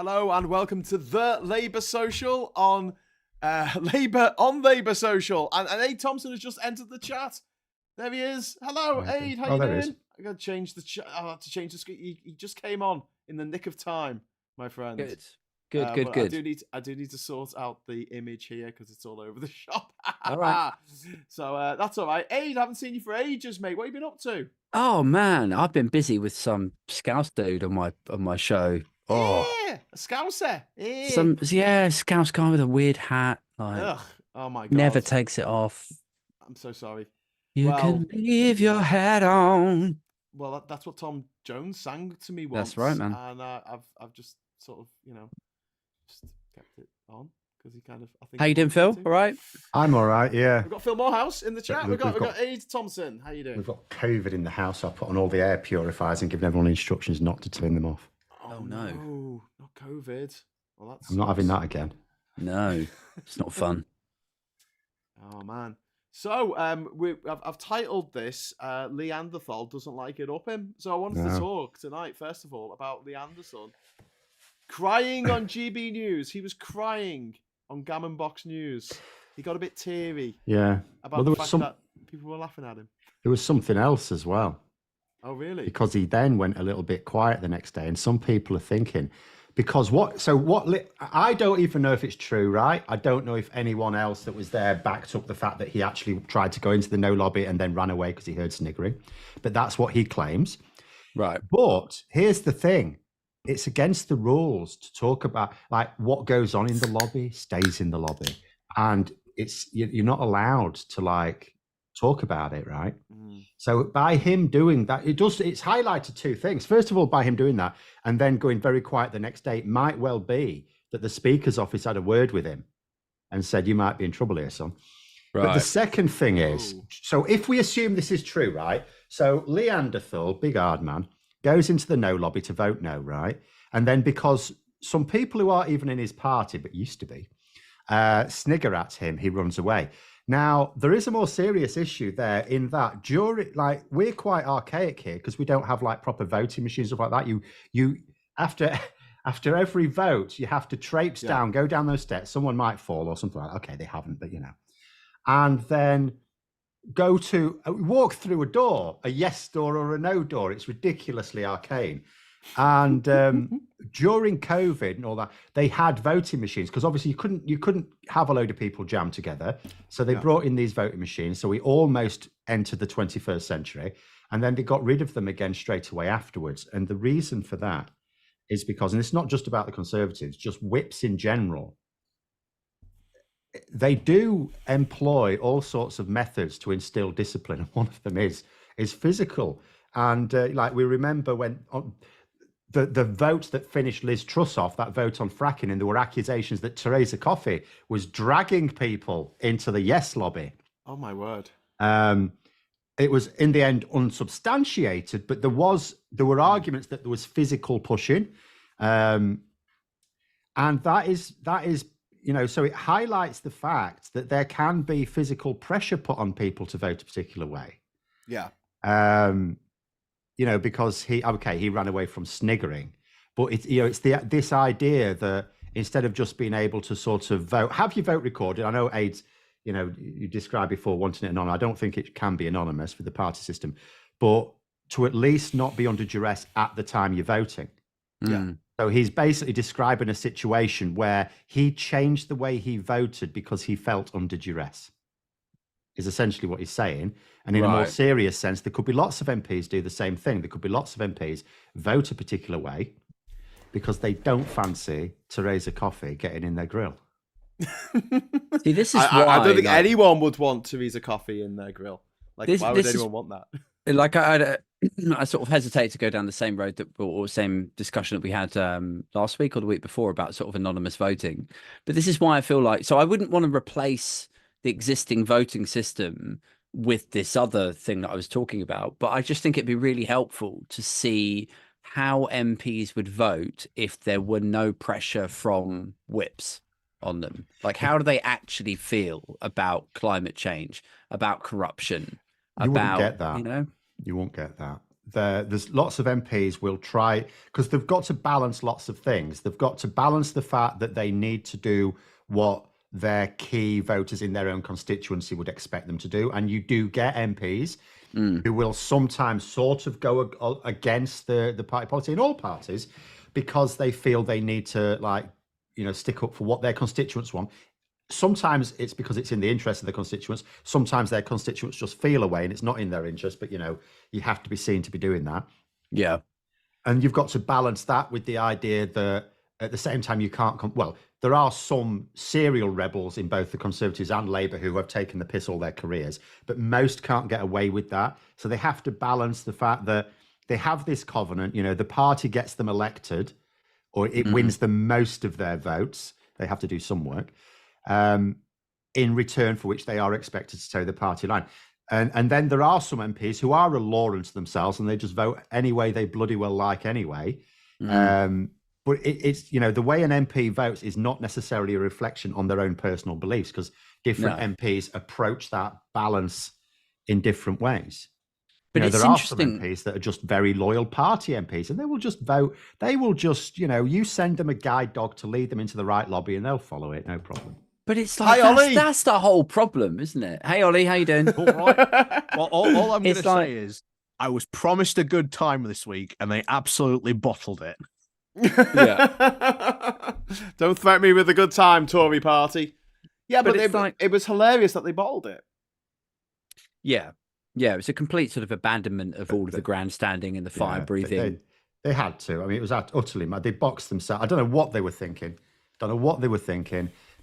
Hello and welcome to the Labour Social on Labour Social. And Aid Thompson has just entered the chat. There he is. Hello, Aid. How you doing? I got to change the chat. I have to change the screen. He just came on in the nick of time, my friend. Good. I do need to sort out the image here because it's all over the shop. All right. So that's all right. Aid, I haven't seen you for ages, mate. What have you been up to? Oh man, I've been busy with some Scouse dude on my show. Oh, yeah, a Scouser. Scouse guy with a weird hat. Like, ugh. Oh my god. Never takes it off. I'm so sorry. You can leave your hat on. Well, that's what Tom Jones sang to me once. That's right, man. And I've just sort of, just kept it on because he kind of. I think. How you doing, Phil? All right. I'm all right. Yeah. We've got Phil Morehouse in the chat. We've got Aid Thompson. How you doing? We've got COVID in the house. I put on all the air purifiers and given everyone instructions not to turn them off. Oh no, not COVID. Well, that's. I'm not having that again. No, it's not fun. Oh man. So I've titled this Lee Anderthal doesn't like it up him. So I wanted to talk tonight, first of all, about Lee Anderson crying on GB News. He was crying on Gammon Box News. He got a bit teary. Yeah. About the fact that people were laughing at him. There was something else as well. Oh really? Because he then went a little bit quiet the next day, and some people are thinking. Because I don't even know if it's true, right? I don't know if anyone else that was there backed up the fact that he actually tried to go into the no lobby and then ran away because he heard sniggering. But that's what he claims. Right. But here's the thing. It's against the rules to talk about like what goes on in the lobby stays in the lobby. And you're not allowed to like talk about it, right? So by him doing that, it's highlighted two things. First of all, by him doing that and then going very quiet the next day, it might well be that the Speaker's office had a word with him and said, you might be in trouble here, son. Right. But the second thing is, so if we assume this is true, right? So Lee Anderthal, big hard man, goes into the no lobby to vote no, right? And then because some people who aren't even in his party, but used to be, snigger at him, he runs away. Now, there is a more serious issue there in that we're quite archaic here because we don't have like proper voting machines, stuff like that. You after every vote, you have to traipse down, go down those steps. Someone might fall or something like that. Okay, they haven't, but and then walk through a door, a yes door or a no door. It's ridiculously arcane. And during COVID and all that, they had voting machines because obviously you couldn't have a load of people jammed together. So they brought in these voting machines. So we almost entered the 21st century, and then they got rid of them again straight away afterwards. And the reason for that is because, and it's not just about the Conservatives, just whips in general. They do employ all sorts of methods to instill discipline, and one of them is physical. And like we remember when. The vote that finished Liz Truss off, that vote on fracking, and there were accusations that Theresa Coffey was dragging people into the yes lobby. Oh my word. It was in the end unsubstantiated, but there were arguments that there was physical pushing. And that is, so it highlights the fact that there can be physical pressure put on people to vote a particular way. Yeah. Because he ran away from sniggering, but it's this idea that instead of just being able to sort of vote, have your vote recorded. I know AIDS, you described before wanting it anonymous. I don't think it can be anonymous with the party system, but to at least not be under duress at the time you're voting. Yeah. So he's basically describing a situation where he changed the way he voted because he felt under duress. Is essentially what he's saying. And in a more serious sense, there could be lots of MPs do the same thing. There could be lots of MPs vote a particular way because they don't fancy Theresa Coffey getting in their grill. See, this is why I don't think anyone would want Theresa Coffey in their grill. Why would anyone want that? Like I sort of hesitate to go down the same road or same discussion that we had last week or the week before about sort of anonymous voting. But this is why I feel like, so I wouldn't want to replace the existing voting system with this other thing that I was talking about. But I just think it'd be really helpful to see how MPs would vote if there were no pressure from whips on them. Like, how do they actually feel about climate change, about corruption? You wouldn't get that. You won't get that. there's lots of MPs will try, because they've got to balance lots of things. They've got to balance the fact that they need to do what their key voters in their own constituency would expect them to do. And you do get MPs who will sometimes sort of go against the party policy in all parties, because they feel they need to, like, stick up for what their constituents want. Sometimes it's because it's in the interest of the constituents. Sometimes their constituents just feel away and it's not in their interest, but you have to be seen to be doing that. Yeah. And you've got to balance that with the idea that at the same time you can't there are some serial rebels in both the Conservatives and Labour who have taken the piss all their careers, but most can't get away with that. So they have to balance the fact that they have this covenant, the party gets them elected, or it wins them most of their votes. They have to do some work in return for which they are expected to toe the party line. And then there are some MPs who are a law unto themselves and they just vote any way they bloody well like anyway. But it's, the way an MP votes is not necessarily a reflection on their own personal beliefs, because different MPs approach that balance in different ways. But it's there are some interesting. MPs that are just very loyal party MPs, and they will just vote. They will just, you send them a guide dog to lead them into the right lobby and they'll follow it, no problem. But it's like, that's the whole problem, isn't it? Hey, Ollie, how you doing? All right. Well, all I'm going to say is I was promised a good time this week and they absolutely bottled it. Yeah. Don't threaten me with a good time, Tory party. Yeah, but it's it was hilarious that they bottled it. Yeah. Yeah, it was a complete sort of abandonment of all of the grandstanding and the fire breathing. They had to. I mean, it was utterly mad. They boxed themselves. I don't know what they were thinking.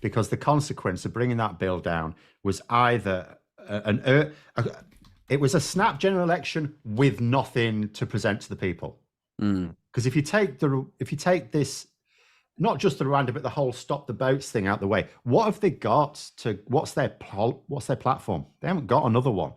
Because the consequence of bringing that bill down was either it was a snap general election with nothing to present to the people. Because if you take this, not just the Rwanda, but the whole stop the boats thing out the way, what have they got to? What's their platform? They haven't got another one.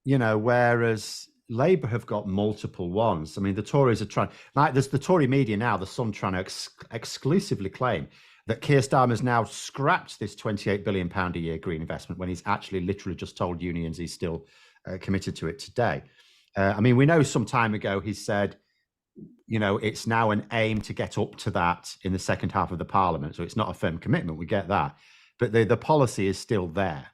Whereas Labour have got multiple ones. I mean, the Tories are trying, like, there's the Tory media now, the Sun trying to exclusively claim that Keir Starmer's now scrapped this £28 billion a year green investment when he's actually literally just told unions he's still committed to it today. I mean, we know some time ago he said, it's now an aim to get up to that in the second half of the Parliament. So it's not a firm commitment. We get that. But the policy is still there.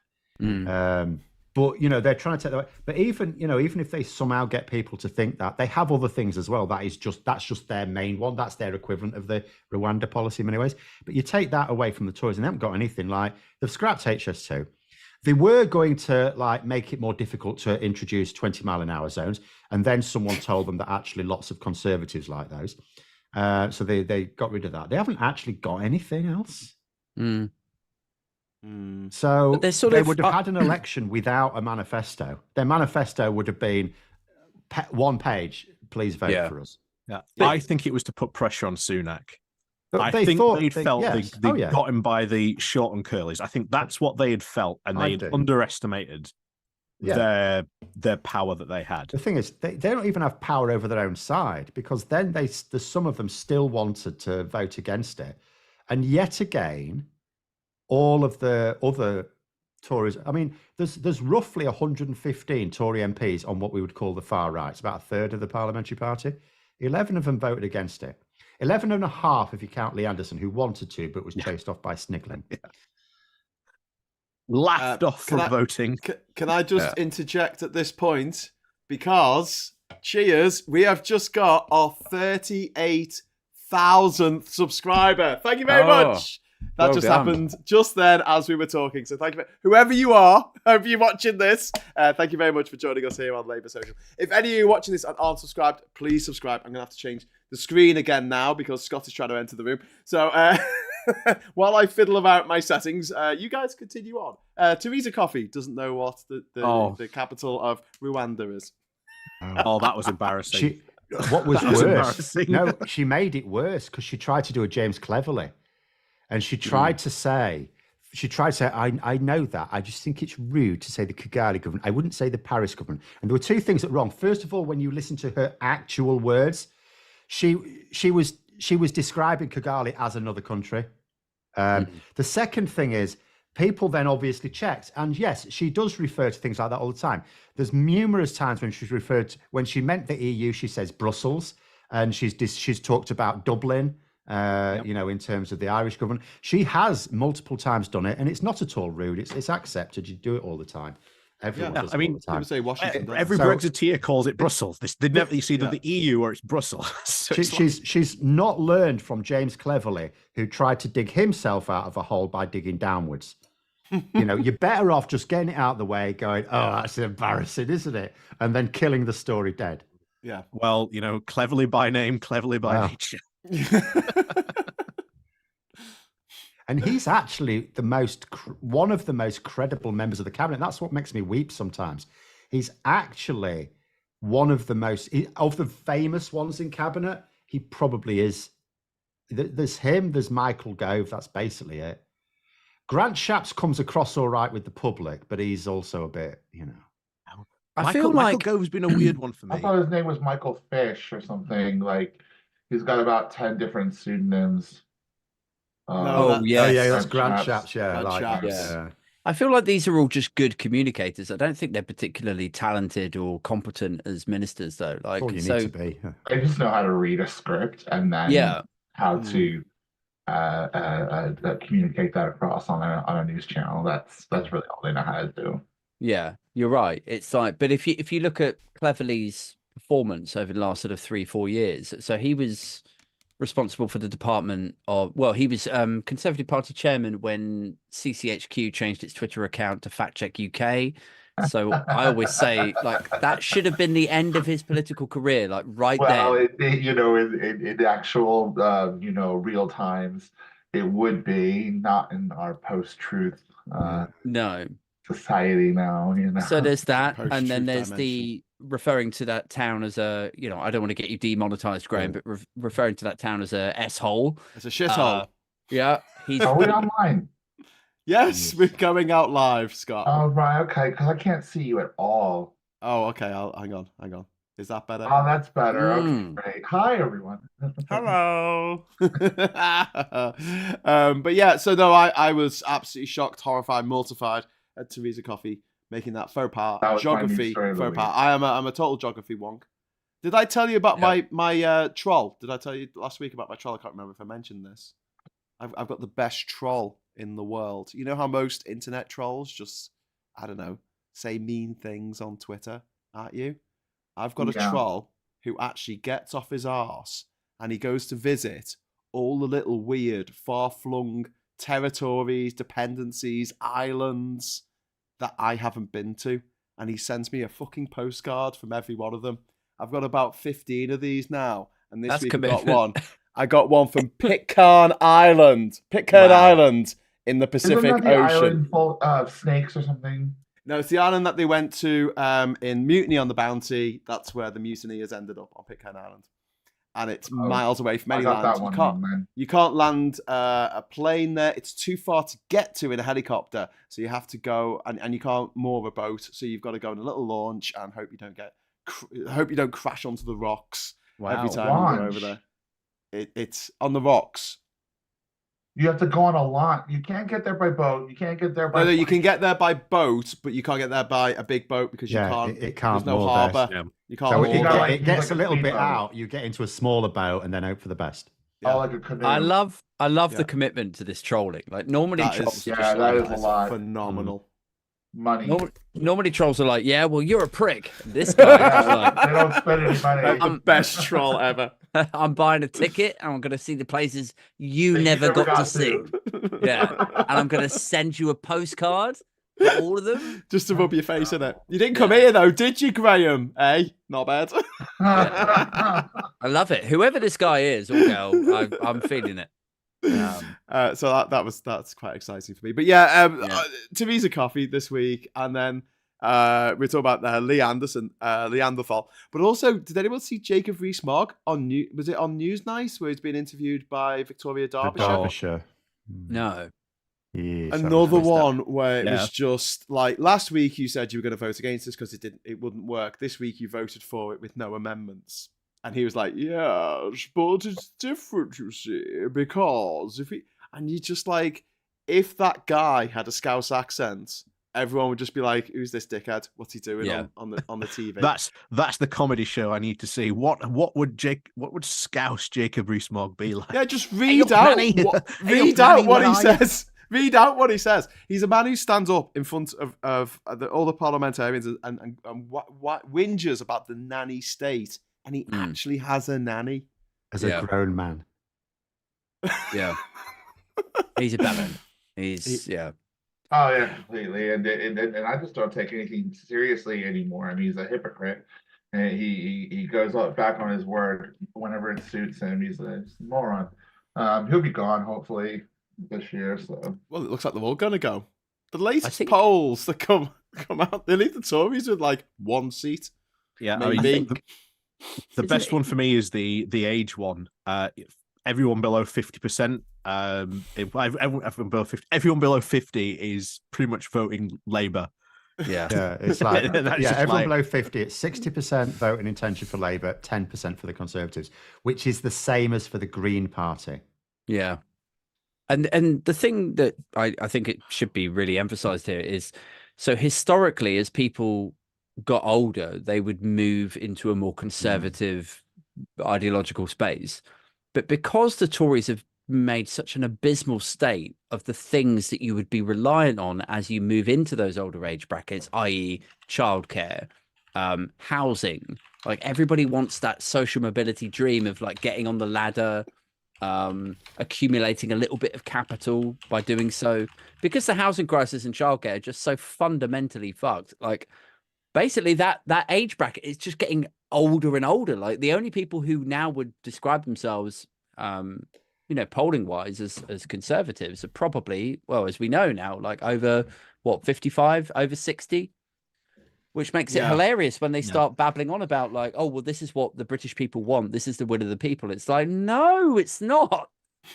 But, they're trying to take that. But even if they somehow get people to think that, they have other things as well. That's just their main one. That's their equivalent of the Rwanda policy in many ways. But you take that away from the Tories and they haven't got anything. Like, they've scrapped HS2. They were going to make it more difficult to introduce 20-mile-an-hour zones. And then someone told them that actually lots of Conservatives like those. So they got rid of that. They haven't actually got anything else. So they would have had an election without a manifesto. Their manifesto would have been one page, please vote for us. Yeah, I think it was to put pressure on Sunak. But I they think thought they'd felt they got him by the short and curlies. I think that's what they had felt, and they had underestimated their power that they had. The thing is, they don't even have power over their own side, because then some of them still wanted to vote against it. And yet again, all of the other Tories, I mean, there's roughly 115 Tory MPs on what we would call the far right. It's about a third of the Parliamentary party. 11 of them voted against it. 11 and a half if you count Lee Anderson, who wanted to, but was chased off by Sniggling. Laughed off from voting. Can I just interject at this point? Because, cheers, we have just got our 38,000th subscriber. Thank you very much. That just happened just then as we were talking. So thank you. Whoever you are, hope you're watching this. Thank you very much for joining us here on Labour Social. If any of you watching this and aren't subscribed, please subscribe. I'm going to have to change the screen again now because Scott is trying to enter the room. So while I fiddle about my settings, you guys continue on. Theresa Coffey doesn't know what the capital of Rwanda is. Oh, that was embarrassing. What was worse? No, she made it worse because she tried to do a James Cleverly. And she tried to say, I know that. I just think it's rude to say the Kigali government. I wouldn't say the Paris government. And there were two things that were wrong. First of all, when you listen to her actual words, she was describing Kigali as another country. The second thing is people then obviously checked. And yes, she does refer to things like that all the time. There's numerous times when she's referred to, when she meant the EU, she says Brussels, and she's talked about Dublin, in terms of the Irish government. She has multiple times done it, and it's not at all rude. It's accepted. You do it all the time. Everyone does it all the time. People say Washington. Every Brexiteer calls it Brussels. They never you see either the EU or it's Brussels. So she's not learned from James Cleverly, who tried to dig himself out of a hole by digging downwards. You're better off just getting it out of the way, going, "Oh, that's embarrassing, isn't it?" And then killing the story dead. Yeah. Well, cleverly by name, cleverly by nature. And he's actually one of the most credible members of the cabinet. That's what makes me weep sometimes. He's actually one of the most of the famous ones in cabinet. He probably is. There's him. There's Michael Gove. That's basically it. Grant Shapps comes across all right with the public, but he's also a bit, I feel like Michael Gove's been a weird one for me. I thought his name was Michael Fish or something. Like he's got about 10 different pseudonyms. That's Grant Shapps. I feel like these are all just good communicators. I don't think they're particularly talented or competent as ministers, though. Like, all you need to be. They just know how to read a script and then how to communicate that across on a news channel. That's really all they know how to do. Yeah, you're right. It's like, but if you look at Cleverly's performance over the last sort of 3-4 years, so he was responsible for the department of, he was Conservative Party chairman when CCHQ changed its Twitter account to Fact Check UK. So I always say, like, that should have been the end of his political career, like there. Well, in actual, real times, it would be, not in our post-truth society now. So there's that, and then there's dimension. the referring to that town as a, I don't want to get you demonetized, Graham, but referring to that town as a s-hole. It's a shithole. Yeah, Are we online? Yes, we're going out live, Scott. Oh, right, okay, because I can't see you at all. Oh, okay. Hang on. Is that better? Oh, that's better. Okay, great. Hi, everyone. Hello. But yeah, so no, I was absolutely shocked, horrified, mortified at Theresa Coffey making that faux pas, geography faux pas. I'm a total geography wonk. Did I tell you about my troll? Did I tell you last week about my troll? I can't remember if I mentioned this. I've got the best troll in the world. You know how most internet trolls just, I don't know, say mean things on Twitter at you? I've got a troll who actually gets off his arse and he goes to visit all the little weird, far-flung territories, dependencies, islands that I haven't been to. And he sends me a fucking postcard from every one of them. I've got about 15 of these now. And this week I got one. I got one from Pitcairn Island. Island in the Pacific Isn't that the Ocean. Island full of snakes or something? No, it's the island that they went to in Mutiny on the Bounty. That's where the mutineers ended up, on Pitcairn Island. And it's miles away from any land. You can't land a plane there. It's too far to get to in a helicopter. So you have to go, and you can't moor a boat. So you've got to go in a little launch and hope you don't crash onto the rocks every time you go over there. It's on the rocks. You have to go on a launch. You can't get there by boat. You can't get there by. No, you can get there by boat, but you can't get there by a big boat because you can't. It can't. There's no harbour. Yeah. You can't. So moor it gets a little bit out. You get into a smaller boat and then hope for the best. Yeah. Like a canoe. I love the commitment to this trolling. Like normally, trolls that is a lot. Phenomenal. Money. Normally trolls are like, yeah, well, you're a prick. This guy, they don't spend any money. That's the best troll ever. I'm buying a ticket and I'm going to see the places you never got to see. Yeah, and I'm going to send you a postcard for all of them. Just to rub your face in it. You didn't come here though, did you, Graham? Hey, not bad. I love it. Whoever this guy is, or girl, I'm feeling it. So that's quite exciting for me. But yeah, Theresa Coffey this week, and then we're talking about Lee Anderthal. But also, did anyone see Jacob Rees-Mogg on was it on Newsnight where he's been interviewed by Victoria Derbyshire? No. Yes, Another one where it was just like last week you said you were going to vote against this because it wouldn't work. This week you voted for it with no amendments. And he was like, yes, but it's different, you see, because and you're just like, if that guy had a Scouse accent, everyone would just be like, "Who's this dickhead? What's he doing on the TV?" That's the comedy show I need to see. What would Scouse Jacob Rees-Mogg be like? Yeah, just read out what he says. Read out what he says. He's a man who stands up in front of all the parliamentarians and whinges about the nanny state, and he actually has a nanny as a grown man. Yeah, he's a bellend. Oh yeah, completely. And I just don't take anything seriously anymore. I mean, he's a hypocrite, and he goes back on his word whenever it suits him. He's a moron. He'll be gone hopefully this year. So well, it looks like they're all gonna go. The latest polls that come out, they leave the Tories with like 1 seat. Yeah, maybe. I think the best one for me is the age one. Everyone below 50%. Everyone below 50 is pretty much voting Labour. Yeah, it's like everyone below 50. It's 60% voting intention for Labour, 10% for the Conservatives, which is the same as for the Green Party. Yeah, and the thing that I think it should be really emphasised here is, so historically, as people got older, they would move into a more conservative ideological space. But because the Tories have made such an abysmal state of the things that you would be reliant on as you move into those older age brackets, i.e. childcare, housing, like everybody wants that social mobility dream of like getting on the ladder, accumulating a little bit of capital by doing so, because the housing crisis and childcare are just so fundamentally fucked. Like basically that age bracket is just getting older and older. Like the only people who now would describe themselves polling wise as conservatives are probably, well, as we know now, like over 55, over 60, which makes it hilarious when they start babbling on about like, oh well, this is what the British people want, this is the will of the people. It's like, no, it's not.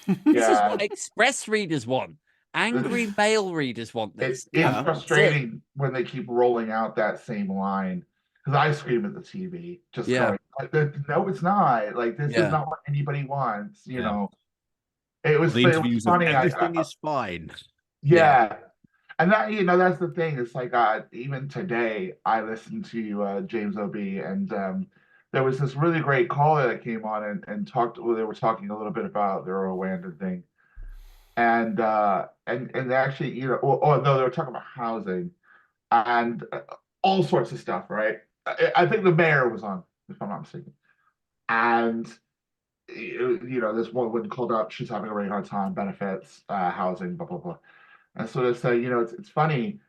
This is what Express readers want. Angry male readers want this. It's frustrating when they keep rolling out that same line, because I scream at the TV, just going, no, it's not. Like, this is not what anybody wants, you know. It was funny. Everything is fine. Yeah. And that, that's the thing. It's like, even today, I listened to James O.B., and there was this really great caller that came on and talked. Well, they were talking a little bit about their Rwanda thing. And actually, no, they were talking about housing and all sorts of stuff, right? I think the mayor was on, if I'm not mistaken. And, this woman called up, she's having a really hard time, benefits, housing, blah, blah, blah. And so they say, it's funny,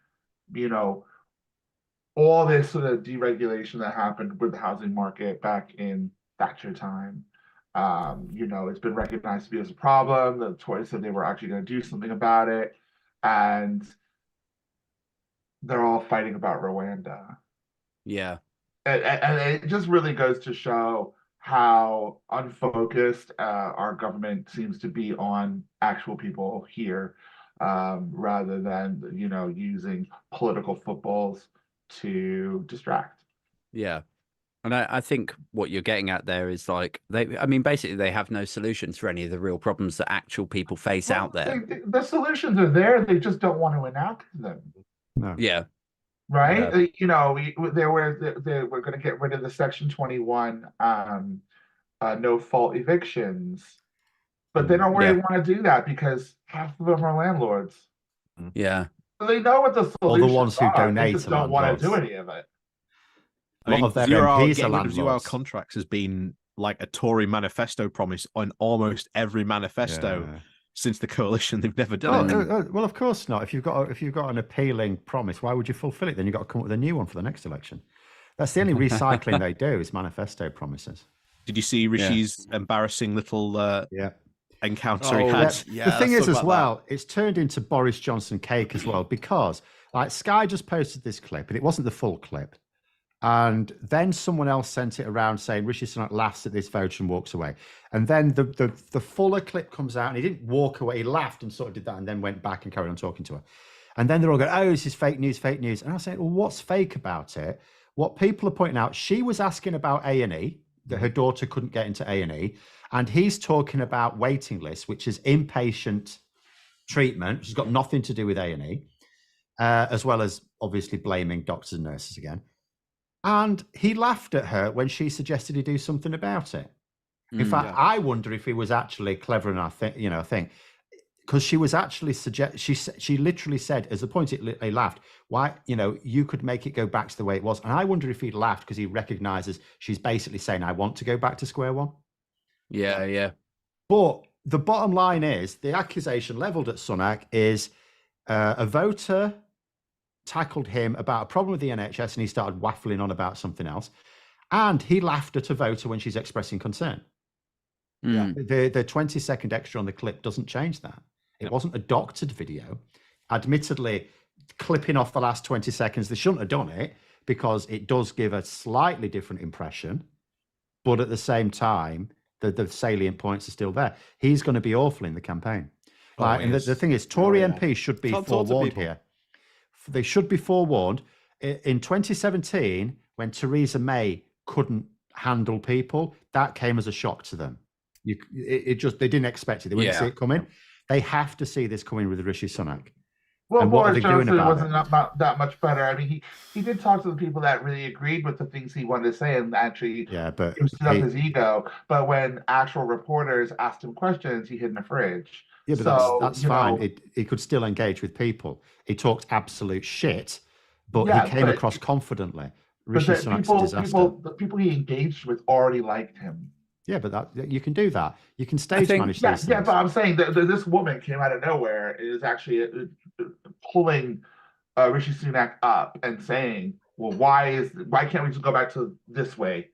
all this sort of deregulation that happened with the housing market back in Thatcher time, it's been recognized to be as a problem. The Tories said they were actually going to do something about it. And they're all fighting about Rwanda. Yeah. And it just really goes to show how unfocused our government seems to be on actual people here, rather than, using political footballs to distract. Yeah. And I think what you're getting at there is like, basically they have no solutions for any of the real problems that actual people face out there. The solutions are there. They just don't want to enact them. No. Yeah. Right. Yeah. We're going to get rid of the Section 21 no fault evictions, but they don't really want to do that because half of them are landlords. Yeah. So they know what the solutions are. Or the ones who donate, they just don't want to do any of it. A lot of their MPs are landlords. Zero contracts has been like a Tory manifesto promise on almost every manifesto since the coalition. They've never done it. Well, of course not. If you've got an appealing promise, why would you fulfill it? Then you've got to come up with a new one for the next election. That's the only recycling they do, is manifesto promises. Did you see Rishi's embarrassing little encounter he had? The thing is, as well, it's turned into Boris Johnson cake as well, because like Sky just posted this clip, and it wasn't the full clip. And then someone else sent it around saying Rishi Sunak laughs at this vote and walks away. And then the fuller clip comes out, and he didn't walk away. He laughed and sort of did that, and then went back and carried on talking to her. And then they're all going, oh, this is fake news, fake news. And I was saying, well, what's fake about it? What people are pointing out, she was asking about A&E, that her daughter couldn't get into A&E. And he's talking about waiting lists, which is inpatient treatment, which has got nothing to do with A&E, as well as obviously blaming doctors and nurses again. And he laughed at her when she suggested he do something about it. In fact, I wonder if he was actually clever enough, I think, because she was actually she literally said, as the point he laughed, why, you could make it go back to the way it was. And I wonder if he'd laughed because he recognizes she's basically saying, I want to go back to square one. Yeah. But the bottom line is the accusation leveled at Sunak is a voter tackled him about a problem with the NHS and he started waffling on about something else. And he laughed at a voter when she's expressing concern. Yeah. The 20-second extra on the clip doesn't change that. It wasn't a doctored video. Admittedly, clipping off the last 20 seconds, they shouldn't have done it because it does give a slightly different impression. But at the same time, the salient points are still there. He's going to be awful in the campaign. And the thing is, Tory MP should be forewarned here. They should be forewarned. In 2017, when Theresa May couldn't handle people, that came as a shock to them. They didn't expect it. They wouldn't see it coming. They have to see this coming with Rishi Sunak. Well, Boris Johnson wasn't that much better. I mean, he did talk to the people that really agreed with the things he wanted to say and actually boosted up his ego. But when actual reporters asked him questions, he hid in a fridge. Yeah, but that's fine. He could still engage with people. He talked absolute shit, but he came across confidently. Rishi Sunak's a disaster. The people he engaged with already liked him. Yeah, but you can do that. You can stage manage these things. Yeah, but I'm saying that this woman came out of nowhere is actually pulling Rishi Sunak up and saying, well, why can't we just go back to this way?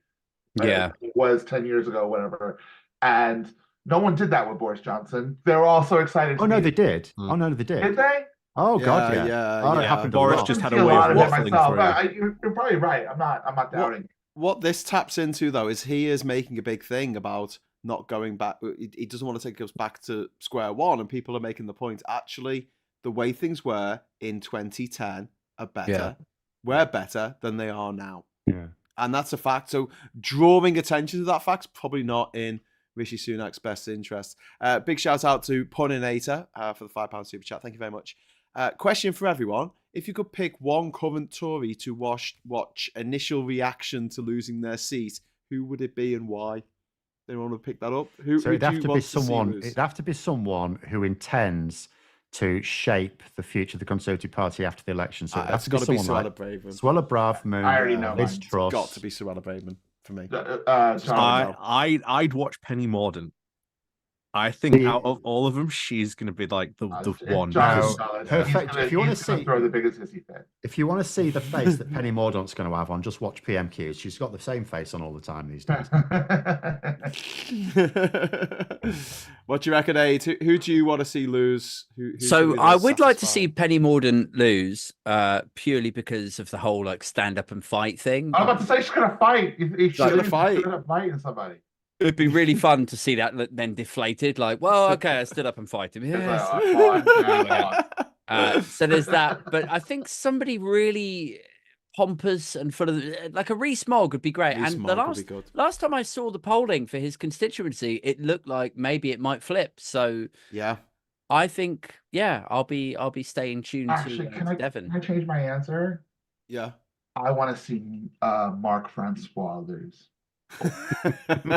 It was 10 years ago, whatever. And no one did that with Boris Johnson. They were all so excited. Oh, no, they did. Oh, no, they did. Did they? Oh, God, yeah. It happened. Boris just had a way of waffling through. You're probably right. I'm not doubting. What this taps into, though, is he is making a big thing about not going back. He doesn't want to take us back to square one, and people are making the point, actually, the way things were in 2010 are better. We're better than they are now. Yeah. And that's a fact. So drawing attention to that fact's probably not in Rishi Sunak's best interest. Big shout out to Puninator for the £5 super chat. Thank you very much. Question for everyone. If you could pick one current Tory to watch initial reaction to losing their seat, who would it be and why? Anyone want to pick that up? It'd have to be someone who intends to shape the future of the Conservative Party after the election. So it's got to be Suella Braverman. Suella Braverman. I already know. Liz Truss. It's got to be Suella Braverman for me. I'd watch Penny Mordaunt. I think out of all of them, she's going to be like the one. Perfect. If you want to see, throw the biggest hissy fit. If you want to see the face that Penny Mordaunt's going to have on, just watch PMQs. She's got the same face on all the time these days. What do you reckon, Aid? Who do you want to see lose? So I would like to see Penny Mordaunt lose, purely because of the whole stand up and fight thing. I'm about to say she's going to fight. She's going to fight somebody. It'd be really fun to see that then deflated. Okay, I stood up and fight him. Yes. So there's that. But I think somebody really pompous and full of a Rees-Mogg would be great. And the last time I saw the polling for his constituency, it looked like maybe it might flip. So yeah, I think I'll be staying tuned to Devon. Can I change my answer? Yeah, I want to see Mark Francois lose.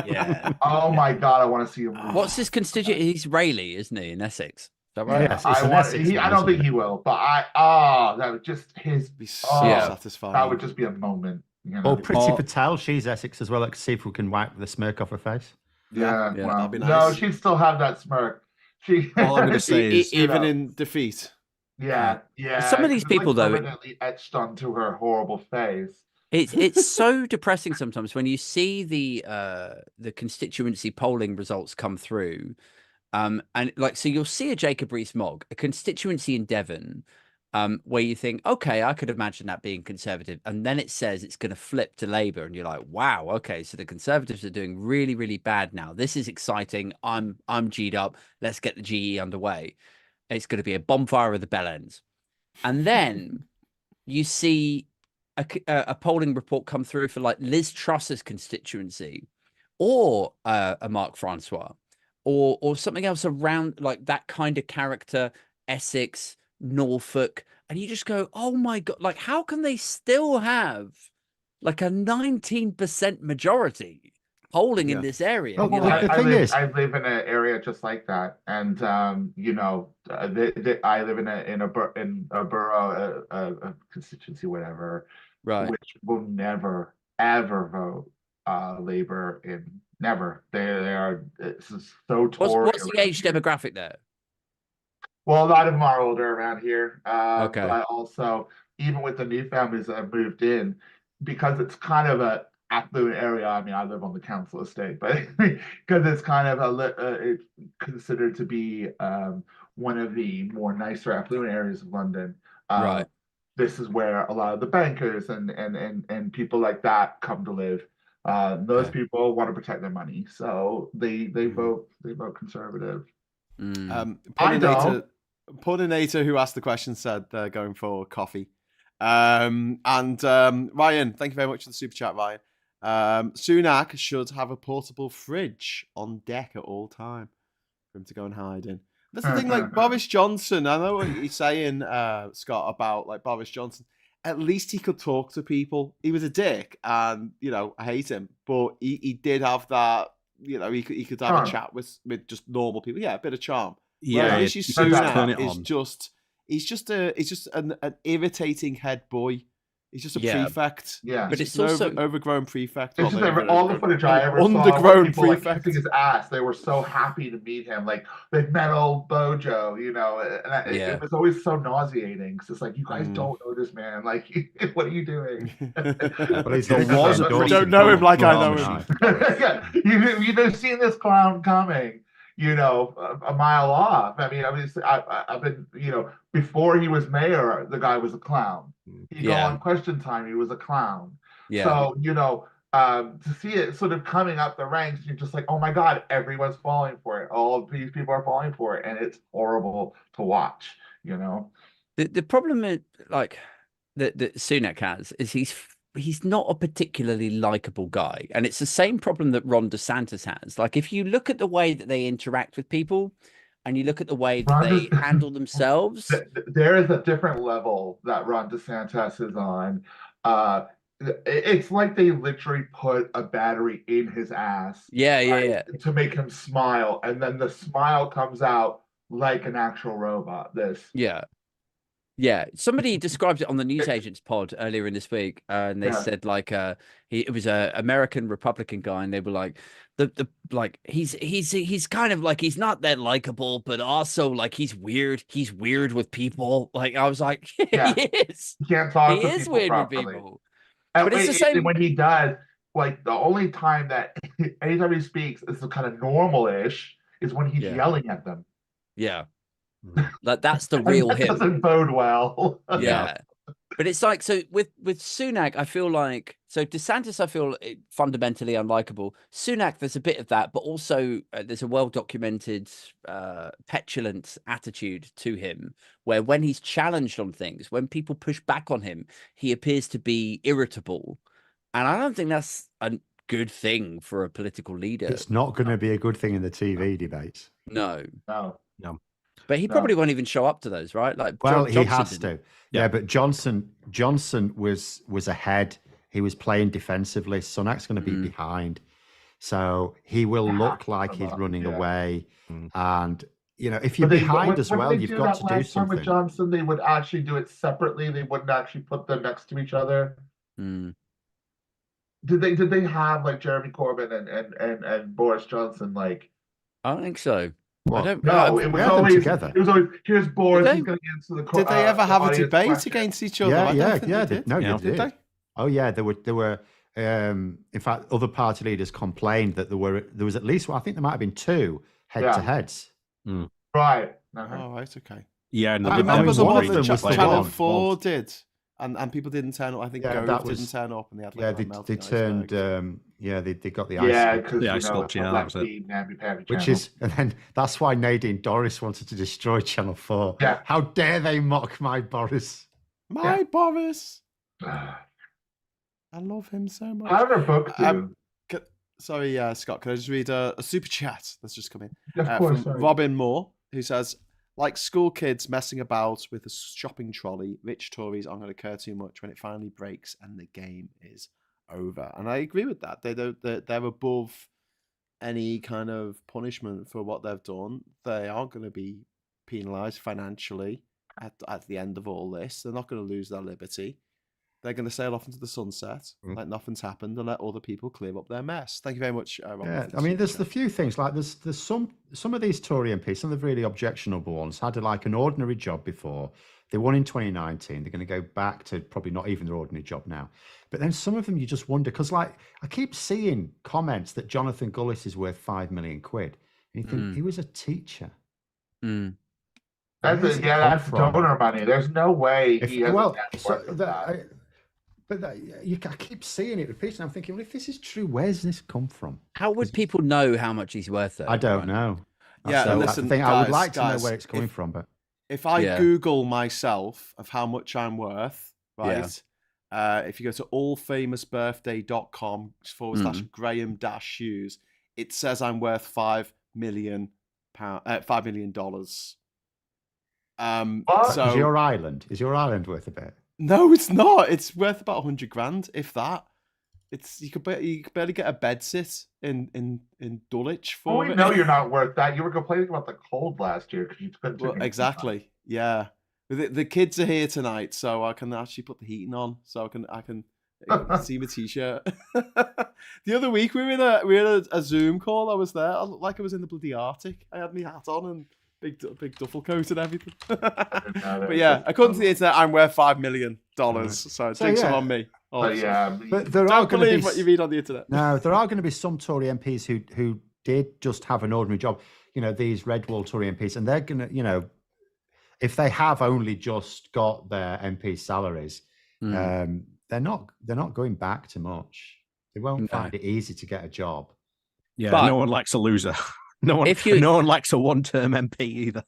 Yeah. Oh my God, I want to see him. What's his constituent? He's Rayleigh, isn't he, in Essex? Is that right? Yes, I don't think he will, but that would just be so satisfying. That would just be a moment. Well, Priti Patel, she's Essex as well. Let's see if we can wipe the smirk off her face. Yeah. That'd be nice. No, she'd still have that smirk. All I'm going to say is, even in defeat. Yeah. Some of these people, though, permanently etched onto her horrible face. It's so depressing sometimes when you see the constituency polling results come through, and so you'll see a Jacob Rees-Mogg, a constituency in Devon, where you think, okay, I could imagine that being Conservative, and then it says it's going to flip to Labour, and you're like, wow, okay, so the Conservatives are doing really, really bad now. This is exciting. I'm G'd up. Let's get the GE underway. It's going to be a bonfire of the bell ends, and then you see a polling report come through for Liz Truss's constituency, or a Mark Francois, or something else around that kind of character, Essex, Norfolk, and you just go, oh my God, like how can they still have like a 19% majority polling in this area? Well, Well, the thing is, I live in an area just like that, and you know, I live in a borough, a constituency, whatever, Right. which will never ever vote Labour in. Never. They are. This is so Tory. What's the age demographic there? Well, a lot of them are older around here, Okay. but also even with the new families that have moved in, because it's kind of a affluent area. I mean, I live on the council estate, but because it's kind of it's considered to be one of the more nicer affluent areas of London. Right. This is where a lot of the bankers and people like that come to live. Those people want to protect their money, so they vote conservative. I don't. Podinator, who asked the question, said they're going for coffee. Ryan, thank you very much for the super chat, Ryan. Sunak should have a portable fridge on deck at all time for him to go and hide in. That's the thing, like Boris Johnson. I know what you're saying, Scott, about like Boris Johnson. At least he could talk to people. He was a dick, and you know I hate him, but he did have that. You know, he could have a chat with just normal people. Yeah, a bit of charm. Yeah, Rishi Sunak is just an irritating head boy. He's just a prefect. Yeah, but it's just also overgrown prefect. It's just all the footage I ever saw. Undergrown prefect. Like, kissing his ass. They were so happy to meet him. Like they've met old Bojo, you know. And it was always so nauseating. It's just like, you guys don't know this man. Like, what are you doing? But he's I don't know him like I know him. Yeah, you've seen this clown coming. You know, a mile off. I mean, obviously, I've been, you know, before he was mayor, the guy was a clown. He'd go on Question Time, he was a clown. Yeah. So, you know, to see it sort of coming up the ranks, you're just like, oh my God, everyone's falling for it. All these people are falling for it, and it's horrible to watch. You know, the problem is like that Sunak has is he's not a particularly likable guy. And it's the same problem that Ron DeSantis has. Like, if you look at the way that they interact with people and you look at the way that they handle themselves. There is a different level that Ron DeSantis is on. It's like they literally put a battery in his ass. Yeah. To make him smile. And then the smile comes out like an actual robot. Yeah, somebody described it on the Newsagents pod earlier in this week, and they said like it was a American Republican guy, and they were like like he's kind of like, he's not that likable, but also like he's weird with people. Like I was like, he is. He can't talk. He is weird with people. But it's the same when he does. Like the only time that anytime he speaks is kind of normal-ish is when he's yelling at them. Yeah. Like that's the real him. Doesn't bode well. Yeah. But it's like, so with Sunak, I feel like, so DeSantis, I feel fundamentally unlikable. Sunak, there's a bit of that, but also there's a well-documented petulant attitude to him, where when he's challenged on things, when people push back on him, he appears to be irritable. And I don't think that's a good thing for a political leader. It's not going to be a good thing in the TV debates. No. But he probably won't even show up to those, right? Like, well, he has to. Yeah, but Johnson was ahead. He was playing defensively. Sunak's going to be behind, so he will look like he's running away. And you know, if you're behind as well, you've got to do something. With Johnson, they would actually do it separately. They wouldn't actually put them next to each other. Did they have like Jeremy Corbyn and Boris Johnson? Like, I don't think so. Well, I don't know. It was always together. It was always, here's Boris. He's going to answer the Did they ever have a debate against each other? Yeah. They did. No, did they? Oh yeah, there were. In fact, other party leaders complained that there was at least, I think there might have been 2 head-to-heads. Right. Oh, right. Okay. Yeah, I remember the one that Channel 4 4 did, and people didn't turn up. I think Gove didn't turn up, and they had like they turned. They got the ice. Yeah, because the ice sculpture. That was it. Which is, and then that's why Nadine Dorries wanted to destroy Channel 4. Yeah. How dare they mock my Boris? Boris. I love him so much. I have a book too. Sorry, Scott. Can I just read a super chat that's just come in Of course, from Robin Moore, who says, Like school kids messing about with a shopping trolley, rich Tories aren't going to care too much when it finally breaks and the game is over. And I agree with that. They're above any kind of punishment for what they've done. They aren't going to be penalised financially at the end of all this. They're not going to lose their liberty. They're going to sail off into the sunset like nothing's happened and let other people clear up their mess. Thank you very much, Rob. Yeah, I mean, there's the few things like there's some of these Tory MPs, some of the really objectionable ones, had like an ordinary job before. They won in 2019. They're going to go back to probably not even their ordinary job now. But then some of them you just wonder, because like I keep seeing comments that Jonathan Gullis is worth £5 million. And you think he was a teacher. That's donor money. There's no way he has that. But I keep seeing it repeating. I'm thinking, well, if this is true, where's this come from? How would people know how much he's worth? Though? I don't know. Yeah, listen, guys, I would like to know where it's coming from. But if I Google myself of how much I'm worth, right? If you go to allfamousbirthday.com/Graham-Hughes, it says I'm worth $5 million. $5 million. So is your island worth a bit? No, it's not. It's worth about 100 grand, if that. It's you could barely get a bed sit in Dulwich for it. No, you're not worth that. You were complaining about the cold last year because you couldn't. Well, exactly. Yeah, the kids are here tonight, so I can actually put the heating on, so I can see my t-shirt. The other week we had a Zoom call. I was there, like I was in the bloody Arctic. I had my hat on and big duffel coat and everything. But yeah, according to the internet, I'm worth $5 million. So drinks are on me. But there don't believe what you read on the internet. No, there are going to be some Tory MPs who did just have an ordinary job. You know, these red wall Tory MPs, and they're going to, you know, if they have only just got their MP salaries, they're not going back to much. They won't find it easy to get a job. Yeah, but no one likes a loser. No one likes a one-term MP either.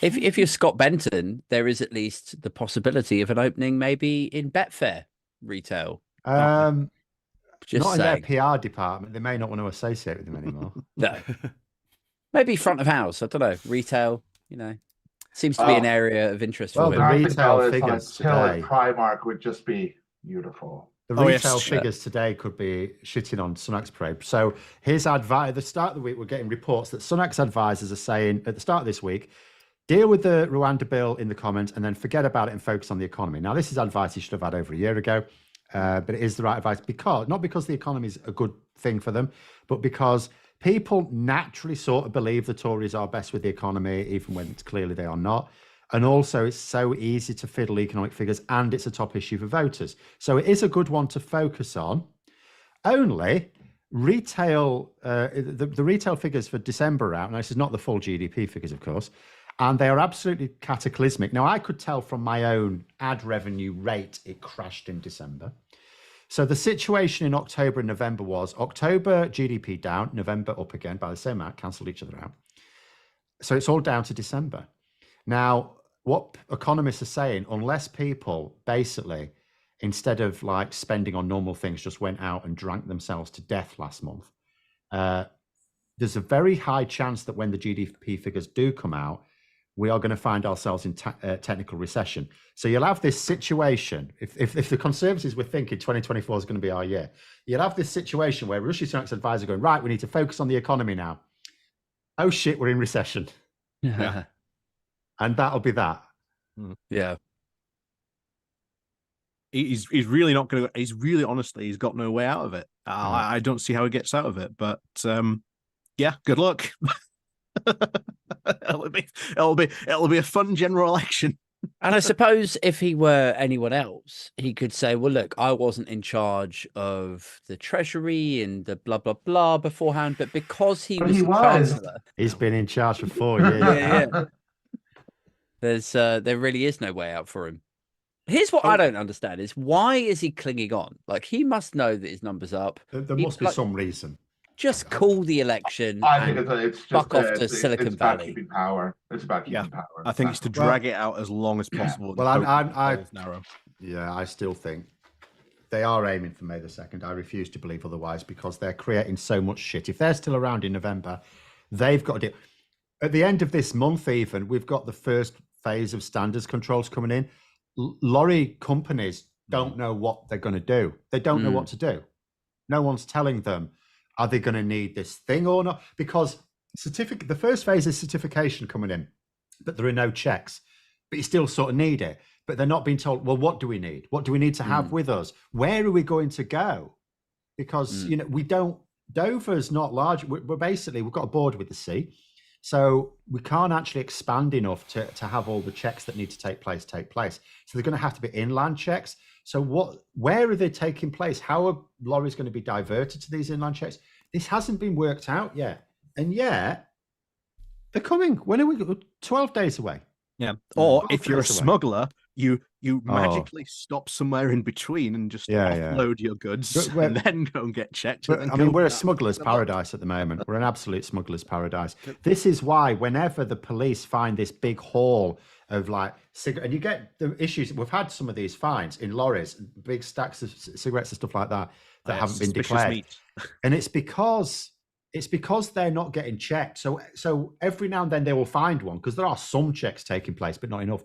If you're Scott Benton, there is at least the possibility of an opening maybe in Betfair retail. Just not saying. In their PR department. They may not want to associate with them anymore. No. Maybe front of house. I don't know. Retail, you know, seems to be an area of interest for him. The retail figures today. Primark would just be beautiful. The retail figures today could be shitting on Sunak's parade. So his advice at the start of the week, we're getting reports that Sunak's advisors are saying at the start of this week, deal with the Rwanda bill in the comments and then forget about it and focus on the economy. Now, this is advice he should have had over a year ago, but it is the right advice not because the economy is a good thing for them, but because people naturally sort of believe the Tories are best with the economy, even when it's clearly they are not. And also, it's so easy to fiddle economic figures, and it's a top issue for voters. So it is a good one to focus on. Only retail, the retail figures for December are out. Now, this is not the full GDP figures, of course, and they are absolutely cataclysmic. Now, I could tell from my own ad revenue rate, it crashed in December. So the situation in October and November was October GDP down, November up again by the same amount, cancelled each other out. So it's all down to December. Now, what economists are saying, unless people basically, instead of like spending on normal things, just went out and drank themselves to death last month, there's a very high chance that when the GDP figures do come out, we are going to find ourselves in technical recession. So you'll have this situation, if the Conservatives were thinking 2024 is going to be our year, you'll have this situation where Rishi Sunak's advisor going, right, we need to focus on the economy now. Oh shit, we're in recession. Yeah. And that'll be that. Yeah. He's really not going to. He's really, honestly, he's got no way out of it. I don't see how he gets out of it. But yeah, good luck. it'll be a fun general election. And I suppose if he were anyone else, he could say, well, look, I wasn't in charge of the Treasury and the blah, blah, blah beforehand. But because he was Chancellor. He's been in charge for 4 years. Yeah. There really is no way out for him. Here's what I don't understand is why is he clinging on? Like, he must know that his number's up. There must be some reason. Just call the election. I think it's just fuck off to Silicon Valley. Keeping power. It's about keeping power. I think it's to drag it out as long as possible. Well, I still think they are aiming for May the 2nd. I refuse to believe otherwise because they're creating so much shit. If they're still around in November, they've got to do. At the end of this month, even, we've got the first phase of standards controls coming in. Lorry companies don't know what they're going to do. They don't know what to do. No one's telling them, are they going to need this thing or not? Because the first phase is certification coming in, but there are no checks, but you still sort of need it. But they're not being told, well, what do we need? What do we need to have with us? Where are we going to go? Because, we don't, Dover's not large. We've got a border with the sea. So we can't actually expand enough to have all the checks that need to take place. So they're going to have to be inland checks. So where are they taking place? How are lorries going to be diverted to these inland checks? This hasn't been worked out yet. And yet they're coming. When are we? 12 days away. Yeah. Or if you're a smuggler, you magically stop somewhere in between and just offload your goods and then go and get checked. We're a smuggler's paradise at the moment. We're an absolute smuggler's paradise. This is why whenever the police find this big haul of like cigarettes, and you get the issues, we've had some of these finds in lorries, big stacks of cigarettes and stuff like that haven't been declared. And it's because they're not getting checked. So every now and then they will find one, because there are some checks taking place, but not enough.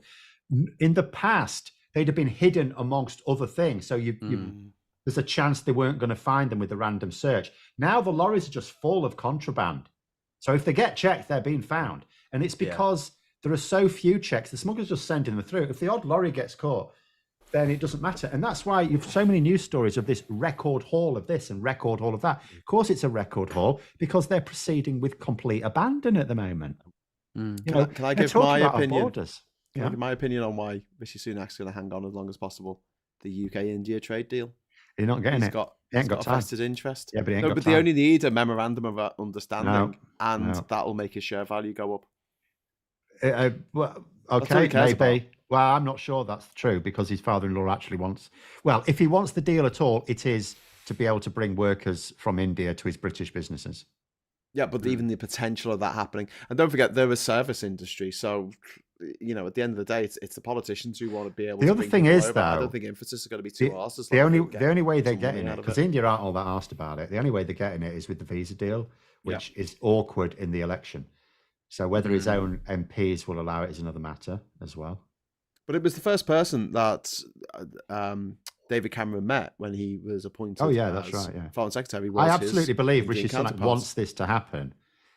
In the past, they'd have been hidden amongst other things. So there's a chance they weren't going to find them with a random search. Now the lorries are just full of contraband. So if they get checked, they're being found. And it's because there are so few checks. The smugglers just sending them through. If the odd lorry gets caught, then it doesn't matter. And that's why you've so many news stories of this record haul of this and record haul of that. Of course, it's a record haul because they're proceeding with complete abandon at the moment. Can I give my opinion? Can I give my opinion on why Rishi Sunak's going to hang on as long as possible? The UK-India trade deal. You're not getting it. He ain't got a vested interest. Yeah, but they only need a memorandum of understanding, that'll make his share value go up. Okay, maybe. Well, I'm not sure that's true, because his father-in-law actually wants... Well, if he wants the deal at all, it is to be able to bring workers from India to his British businesses. Yeah, but even the potential of that happening. And don't forget, they're a service industry, so... at the end of the day, it's the politicians who want to be able to. The other thing is, though, I don't think emphasis is going to be too arse. The only way they're getting it, because India aren't all that arsed about it, the only way they're getting it is with the visa deal, which is awkward in the election. So whether his own MPs will allow it is another matter as well. But it was the first person that David Cameron met when he was appointed. Oh yeah, that's right. Yeah, Foreign Secretary. I absolutely believe Rishi Sunak wants this to happen.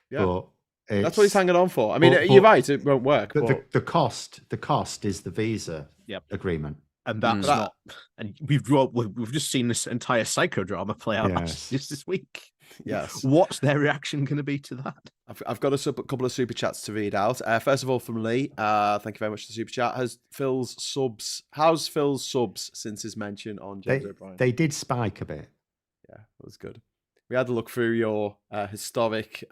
Yeah. But that's what he's hanging on for. I mean, you're right; it won't work. But the cost is the visa agreement, and that's not. And we've just seen this entire psychodrama play out just this week. Yes. What's their reaction going to be to that? I've got a couple of super chats to read out. First of all, from Lee, thank you very much for the super chat. How's Phil's subs since his mention on James O'Brien? They did spike a bit. Yeah, that was good. We had to look through your historic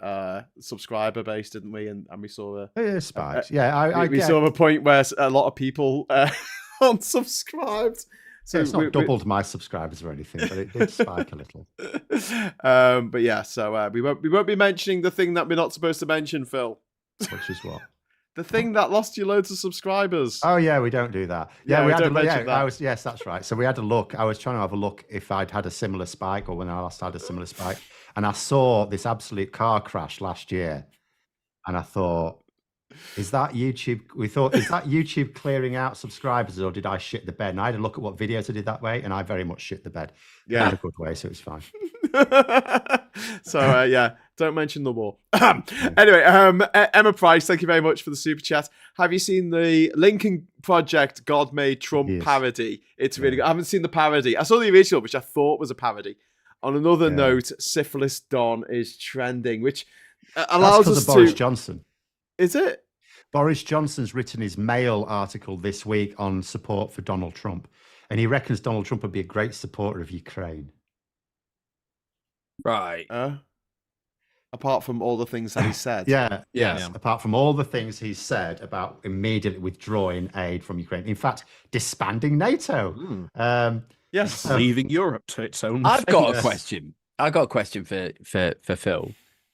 subscriber base, didn't we? And we saw spikes. We saw a point where a lot of people unsubscribed. So it's not doubled my subscribers or anything, but it did spike a little. But yeah, so we won't be mentioning the thing that we're not supposed to mention, Phil. Which is what? The thing that lost you loads of subscribers. Oh yeah, we don't do that. Yeah, we don't mention that. Yes, that's right. So we had a look. I was trying to have a look if I'd had a similar spike or when I last had a similar spike, and I saw this absolute car crash last year, and I thought, is that YouTube? Is that YouTube clearing out subscribers, or did I shit the bed? And I had a look at what videos I did that way, and I very much shit the bed. Yeah, in a good way, so it's fine. So don't mention the war. Anyway, Emma Price, thank you very much for the super chat. Have you seen the Lincoln Project God Made Trump parody? It's really good. I haven't seen the parody. I saw the original, which I thought was a parody. On another note, Syphilis Don is trending, which allows us to... Boris Johnson. Is it? Boris Johnson's written his Mail article this week on support for Donald Trump, and he reckons Donald Trump would be a great supporter of Ukraine. Right. Apart from all the things that he said. Yes. Apart from all the things he said about immediately withdrawing aid from Ukraine. In fact, disbanding NATO. Yes. Leaving Europe to its own I've got a question. I've got a question for Phil.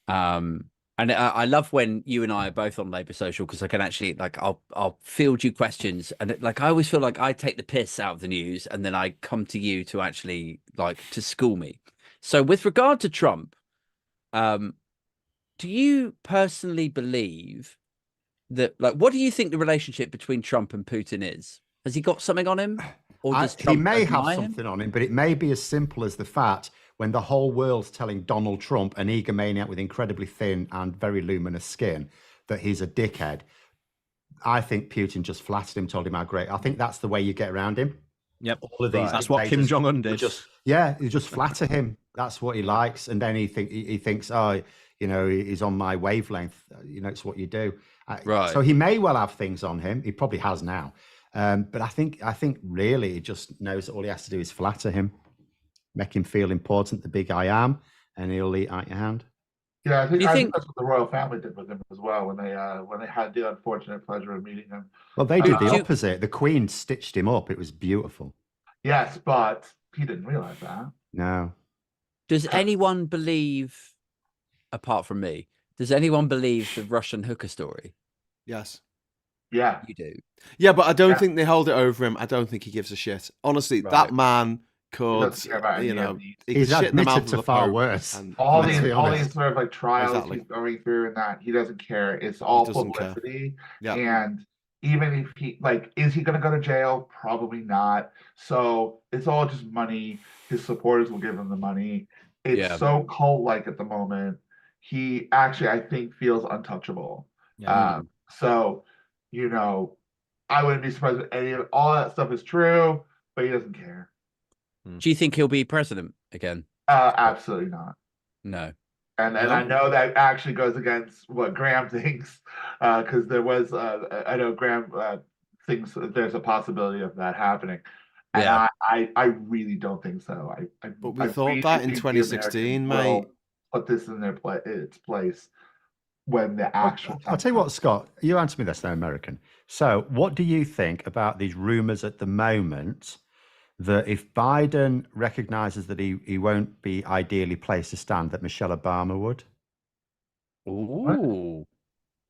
And I love when you and I are both on Labour Social, because I can actually, I'll field you questions. And I always feel like I take the piss out of the news and then I come to you to actually, to school me. So with regard to Trump, do you personally believe that, like, what do you think the relationship between Trump and Putin is? Has he got something on him? Or does Trump he may have admire him? something on him, but it may be as simple as the fact when the whole world's telling Donald Trump, an egomaniac with incredibly thin and very luminous skin, that he's a dickhead. I think Putin just flattered him, told him how great. I think that's the way you get around him. Yep. All of these. That's what Kim Jong-un did. You just flatter him. That's what he likes. And then he thinks, oh, you know, he's on my wavelength. You know, it's what you do. Right. So he may well have things on him. He probably has now. But I think really he just knows that all he has to do is flatter him, make him feel important, the big I am, and he'll eat out your hand. Yeah, I think that's what the royal family did with him as well when they had the unfortunate pleasure of meeting him. Well, they did the opposite. The Queen stitched him up. It was beautiful. Yes, but he didn't realize that. No. Does anyone believe, apart from me, does anyone believe the Russian hooker story? Yes. Yeah. You do. Yeah, but I don't think they hold it over him. I don't think he gives a shit. Honestly, that man could, he's admitted to far worse. All these sort of like trials he's going through and that, he doesn't care. It's all publicity. Yeah. And even if he, like, is he going to go to jail? Probably not. So it's all just money. His supporters will give him the money. It's so cult-like at the moment. He actually, I think, feels untouchable. Yeah. So, you know, I wouldn't be surprised if all that stuff is true, but he doesn't care. Do you think he'll be president again? Absolutely not. No. And I know that actually goes against what Graham thinks, because there was, I know Graham thinks that there's a possibility of that happening. And yeah. I really don't think so. But we thought that in 2016, mate. Put this in its place when the actual. I'll tell you what, Scott, you answer me this now, American. So what do you think about these rumors at the moment that if Biden recognizes that he won't be ideally placed to stand, that Michelle Obama would? Ooh.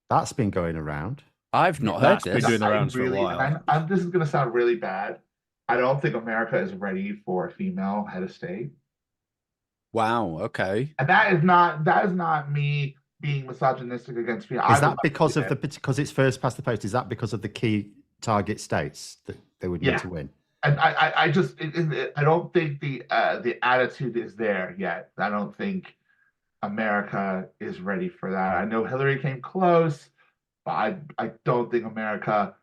That's been going around. I've not heard this. Been doing around for a while. And this is going to sound really bad. I don't think America is ready for a female head of state. Wow. Okay. And that is not me being misogynistic against female. Is that because it's first past the post? Is that because of the key target states that they would need to win? And I don't think the attitude is there yet. I don't think America is ready for that. I know Hillary came close, but I don't think America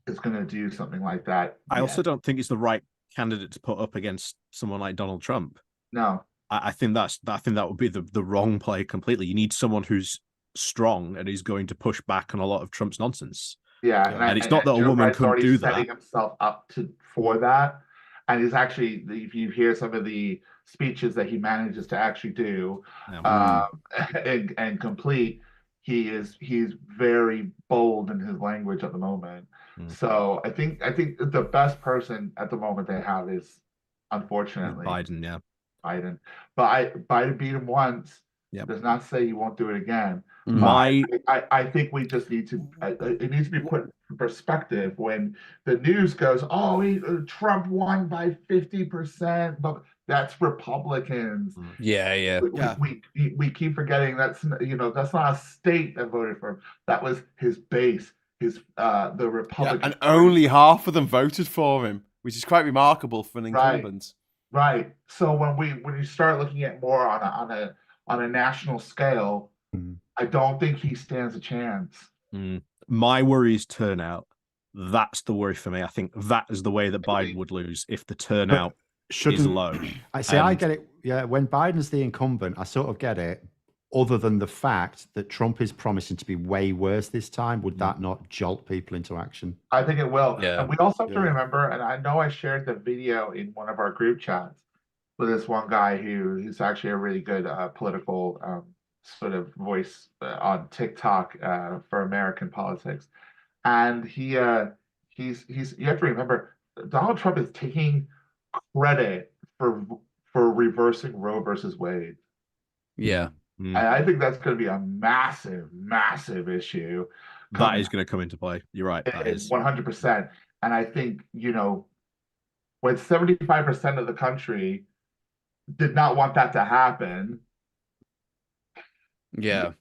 is going to do something like that. I also don't think it's the right candidate to put up against someone like Donald Trump. No, I think that would be the wrong play completely. You need someone who's strong and who's going to push back on a lot of Trump's nonsense. Yeah, and it's not that a woman couldn't do that. Setting himself up for that, and he's actually, if you hear some of the speeches that he manages to actually do and complete, he's very bold in his language at the moment. So I think the best person at the moment they have is, unfortunately, Biden. Yeah, Biden. But Biden beat him once. Does not say he won't do it again. I think we just need to. It needs to be put in perspective when the news goes, "Oh, Trump won by 50%," but that's Republicans. Yeah. We keep forgetting that's not a state that voted for him. That was his base, the Republican. And only half of them voted for him, which is quite remarkable for an incumbent. Right. So when you start looking at more on a national scale, I don't think he stands a chance. My worry is turnout. That's the worry for me. I think that is the way that Biden would lose if the turnout is low. I see. I get it. Yeah, when Biden's the incumbent, I sort of get it. Other than the fact that Trump is promising to be way worse this time, would that not jolt people into action? I think it will. Yeah. And we also have to remember, and I know I shared the video in one of our group chats with this one guy who's actually a really good political sort of voice on TikTok for American politics, and he's you have to remember Donald Trump is taking credit for reversing Roe versus Wade. Yeah. And I think that's going to be a massive, massive issue. That is going to come into play. You're right. That is 100%. And I think, when 75% of the country did not want that to happen, Yeah.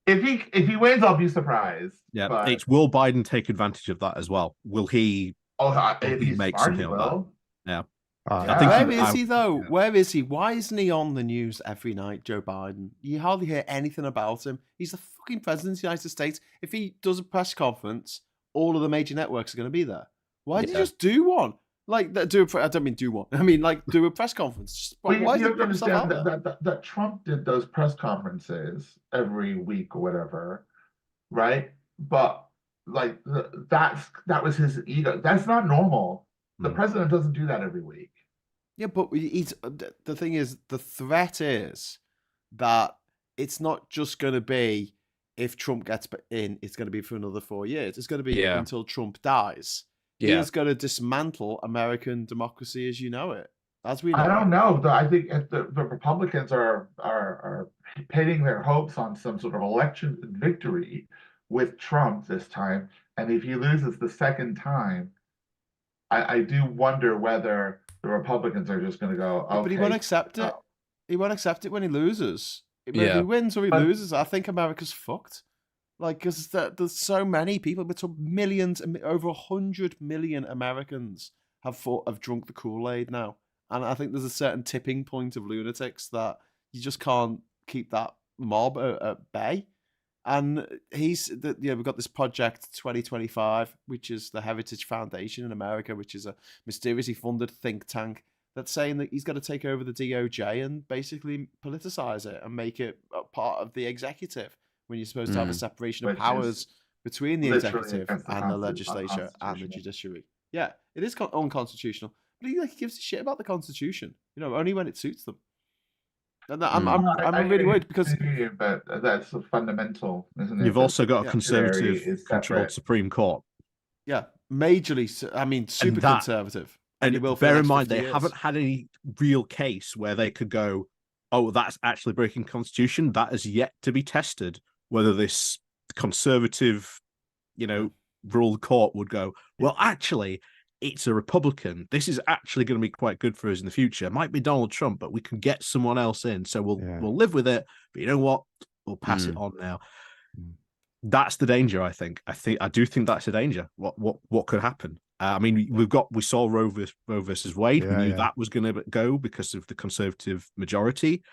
If he wins, I'll be surprised. Yeah, but it's will Biden take advantage of that as well? Will he? If he's make smart, something he of that? will. Yeah. Yeah. I think Where is he though? Yeah. Where is he? Why isn't he on the news every night, Joe Biden? You hardly hear anything about him. He's the fucking president of the United States. If he does a press conference, all of the major networks are going to be there. Why did he just do one? Like, I don't mean do one. I mean, like, do a press conference. Well, why you have to understand that that Trump did those press conferences every week or whatever, right? But like that was his ego. That's not normal. The president doesn't do that every week. Yeah, but the thing is, the threat is that it's not just going to be if Trump gets in, it's going to be for another 4 years. It's going to be until Trump dies. Yeah. He's going to dismantle American democracy as you know it. As we know. I don't know. I think if the Republicans are pitting their hopes on some sort of election victory with Trump this time, and if he loses the second time, I do wonder whether the Republicans are just going to go, okay. But he won't accept it. He won't accept it when he loses. If he wins or he loses, I think America's fucked. Like, because there's so many people, but millions, over 100 million Americans have drunk the Kool-Aid now. And I think there's a certain tipping point of lunatics that you just can't keep that mob at bay. And we've got this project 2025, which is the Heritage Foundation in America, which is a mysteriously funded think tank that's saying that he's got to take over the DOJ and basically politicize it and make it a part of the executive when you're supposed to have a separation of powers between the executive and the legislature and the judiciary. Yeah, it is unconstitutional. But he gives a shit about the Constitution, only when it suits them. And I'm really worried because but that's fundamental, isn't it? You've also got a conservative-controlled Supreme Court. Yeah, majorly. I mean, super conservative. And bear in mind, they haven't had any real case where they could go, "Oh, that's actually breaking Constitution." That is yet to be tested. Whether this conservative, ruled court would go, "Well, actually, it's a Republican. This is actually going to be quite good for us in the future. It might be Donald Trump, but we can get someone else in, so we'll live with it. But you know what? We'll pass it on now." That's the danger. I do think that's a danger. What could happen? I mean, we saw Roe versus Wade. We knew that was going to go because of the conservative majority.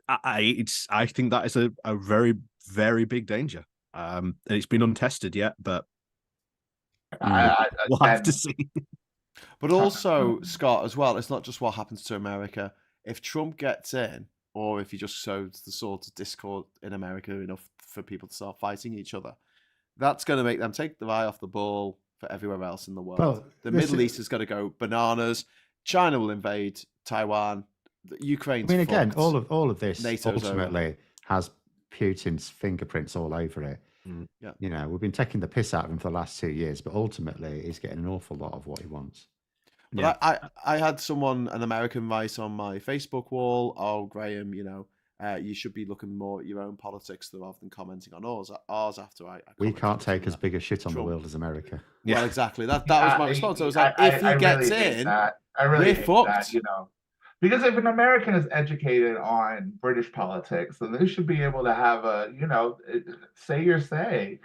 I think that is a very, very big danger. And it's been untested yet, but we'll have to see. But also, Scott, as well, it's not just what happens to America. If Trump gets in, or if he just sows the sort of discord in America enough for people to start fighting each other, that's going to make them take their eye off the ball for everywhere else in the world. Well, the Middle East is going to go bananas. China will invade Taiwan. Ukraine's again, fucked. all of this NATO's ultimately has Putin's fingerprints all over it. Yeah. We've been taking the piss out of him for the last 2 years, but ultimately he's getting an awful lot of what he wants. But I had an American write on my Facebook wall, "Oh, Graham, you should be looking more at your own politics rather than commenting on ours after I we can't take as big a shit on the world as America." Well, exactly. That was my response. I was like, if he gets in, we're fucked. Because if an American is educated on British politics, then they should be able to have say your say,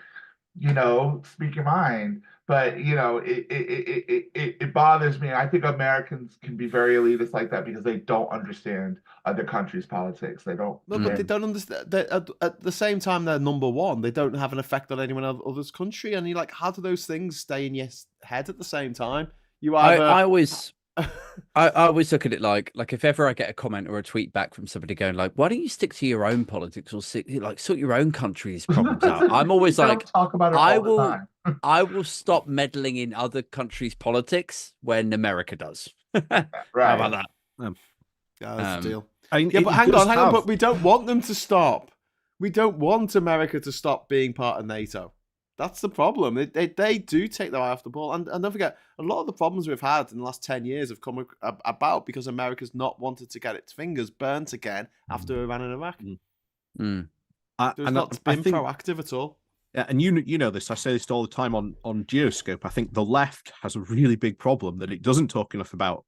speak your mind. But it bothers me. I think Americans can be very elitist like that because they don't understand other countries' politics. They don't. No, but they don't understand. At the same time, they're number one. They don't have an effect on anyone else's country. And you're like, how do those things stay in your head at the same time? I always look at it like if ever I get a comment or a tweet back from somebody going like, "Why don't you stick to your own politics or sort your own country's problems out?" I'm always like, talk about it all the time. I will stop meddling in other countries' politics when America does. Right. How about that? That's the deal. But hang on. But we don't want them to stop. We don't want America to stop being part of NATO. That's the problem. They do take their eye off the ball. And don't forget, a lot of the problems we've had in the last 10 years have come about because America's not wanted to get its fingers burnt again after Iran and Iraq. It's not been proactive at all. Yeah, and you know this. I say this all the time on Geoscope. I think the left has a really big problem that it doesn't talk enough about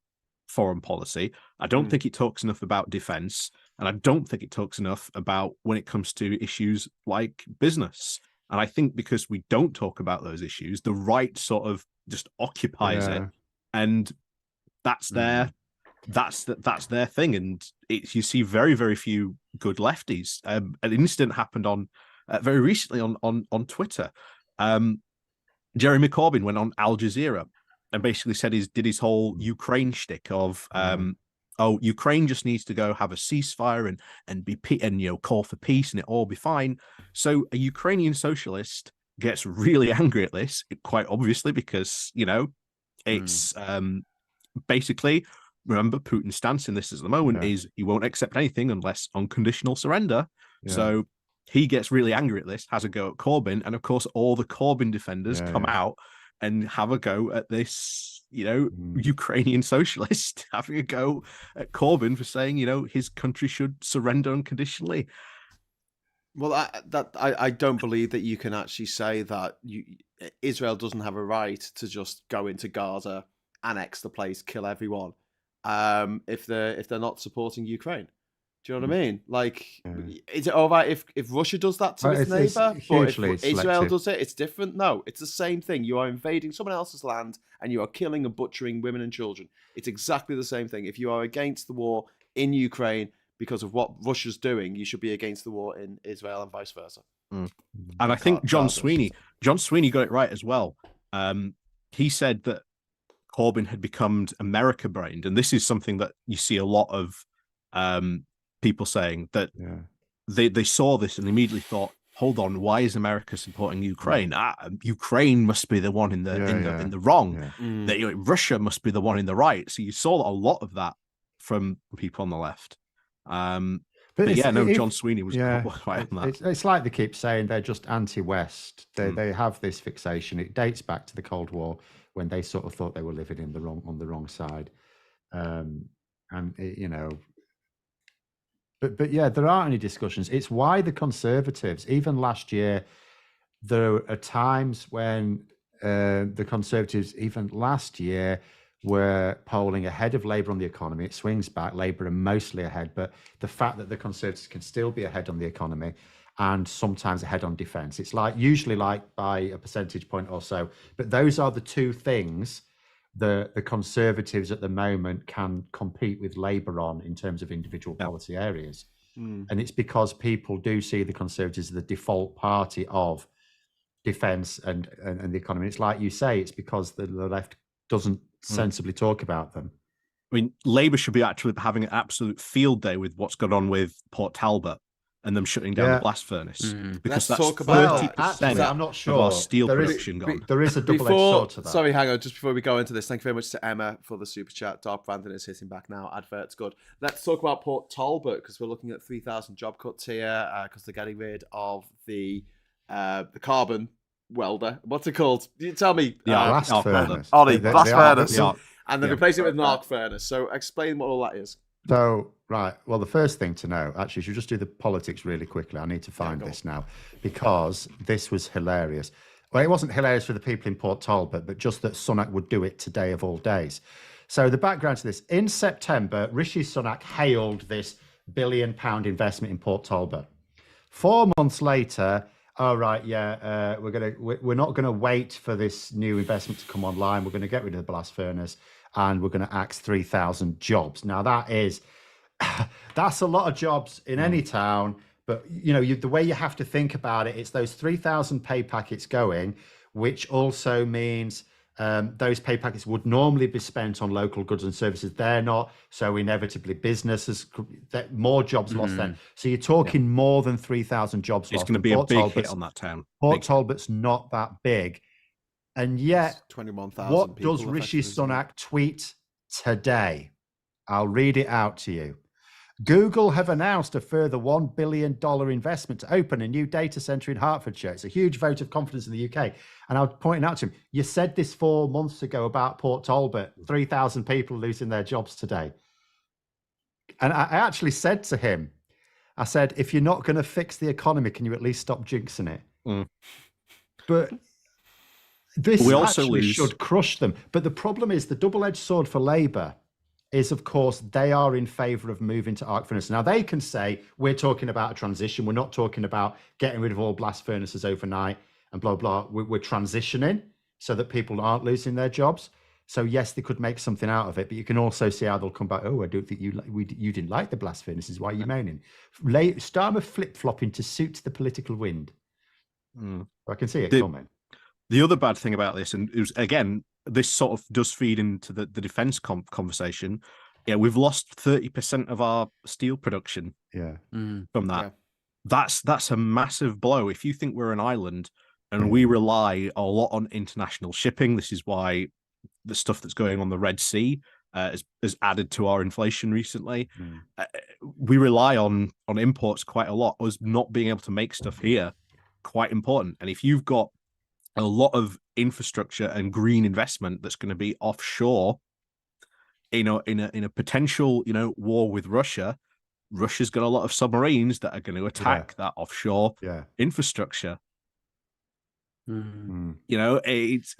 foreign policy. I don't think it talks enough about defense, and I don't think it talks enough about when it comes to issues like business. And I think because we don't talk about those issues, the right sort of just occupies it, and that's their thing. And you see very, very few good lefties. An incident happened on very recently on Twitter. Jeremy Corbyn went on Al Jazeera and basically did his whole Ukraine shtick of Ukraine just needs to go have a ceasefire and call for peace and it all be fine. So a Ukrainian socialist gets really angry at this, quite obviously, because it's basically, remember, Putin's stance in this at the moment is he won't accept anything unless unconditional surrender. So he gets really angry at this, has a go at Corbyn, and of course all the Corbyn defenders come out and have a go at this, Ukrainian socialist having a go at Corbyn for saying, his country should surrender unconditionally. Well, I don't believe that you can actually say that Israel doesn't have a right to just go into Gaza, annex the place, kill everyone, if they're not supporting Ukraine. Do you know what I mean? Like, is it all right if Russia does that to its neighbour? But if Israel does it, it's different? No, it's the same thing. You are invading someone else's land and you are killing and butchering women and children. It's exactly the same thing. If you are against the war in Ukraine because of what Russia's doing, you should be against the war in Israel and vice versa. And I think John Sweeney got it right as well. He said that Corbyn had become America-brained, and this is something that you see a lot of people saying, that they saw this and immediately thought, hold on, why is America supporting Ukraine? Ukraine must be the one in the wrong. Russia must be the one in the right. So you saw a lot of that from people on the left. John Sweeney was quite on that. It's like they keep saying they're just anti-West. They have this fixation. It dates back to the Cold War when they sort of thought they were living on the wrong side. But there aren't any discussions. It's why the Conservatives, even last year, there are times when the Conservatives, even last year, were polling ahead of Labour on the economy. It swings back. Labour are mostly ahead, but the fact that the Conservatives can still be ahead on the economy and sometimes ahead on defence, it's usually by a percentage point or so. But those are the two things the Conservatives at the moment can compete with Labour on in terms of individual policy areas. And it's because people do see the Conservatives as the default party of defence and the economy. It's like you say, it's because the left doesn't sensibly talk about them. I mean, Labour should be actually having an absolute field day with what's gone on with Port Talbot and them shutting down the blast furnace. Because Let's that's talk about 30% I'm not sure. of our steel production gone. There is a double-edged sword to that. Sorry, hang on. Just before we go into this, thank you very much to Emma for the super chat. Dark Brandon is hitting back now. Advert's good. Let's talk about Port Talbot, because we're looking at 3,000 job cuts here, because they're getting rid of the carbon welder. What's it called? You tell me. Blast furnace. Blast furnace. And then Yeah. replace it with an arc furnace. So explain what all that is. So, right. Well, the first thing to know, actually, should just do the politics really quickly. I need to find this now because this was hilarious. Well, it wasn't hilarious for the people in Port Talbot, but just that Sunak would do it today of all days. So the background to this, in September, Rishi Sunak hailed this £1 billion investment in Port Talbot. 4 months later, we're not going to wait for this new investment to come online. We're going to get rid of the blast furnace and we're going to axe 3,000 jobs. Now that's a lot of jobs in any town, but the way you have to think about it, it's those 3,000 pay packets going, which also means those pay packets would normally be spent on local goods and services. They're not, so inevitably businesses, more jobs lost then. So you're talking more than 3,000 jobs lost. It's going to be a big hit on that town. Port Talbot's not that big. And yet, 21,000 what people does Rishi affected, Sunak tweet today? I'll read it out to you. Google have announced a further $1 billion investment to open a new data center in Hertfordshire. It's a huge vote of confidence in the UK. And I was pointing out to him, you said this 4 months ago about Port Talbot, 3,000 people losing their jobs today. And I actually said to him, I said, if you're not going to fix the economy, can you at least stop jinxing it? But this we also actually should crush them. But the problem is the double-edged sword for Labour is, of course, they are in favour of moving to arc furnaces. Now, they can say, we're talking about a transition. We're not talking about getting rid of all blast furnaces overnight and blah, blah. We're transitioning so that people aren't losing their jobs. So, yes, they could make something out of it, but you can also see how they'll come back. Oh, I don't think you didn't like the blast furnaces. Why are you moaning? Starmer flip-flopping to suit the political wind. I can see it coming. The other bad thing about this, and it was, again, this sort of does feed into the defence conversation. Yeah, we've lost 30% of our steel production. From that. Yeah. That's a massive blow. If you think we're an island and we rely a lot on international shipping, this is why the stuff that's going on the Red Sea has added to our inflation recently. We rely on imports quite a lot. Us not being able to make stuff here, quite important. And if you've got a lot of infrastructure and green investment that's going to be offshore, in a potential war with Russia, Russia's got a lot of submarines that are going to attack that offshore infrastructure. It's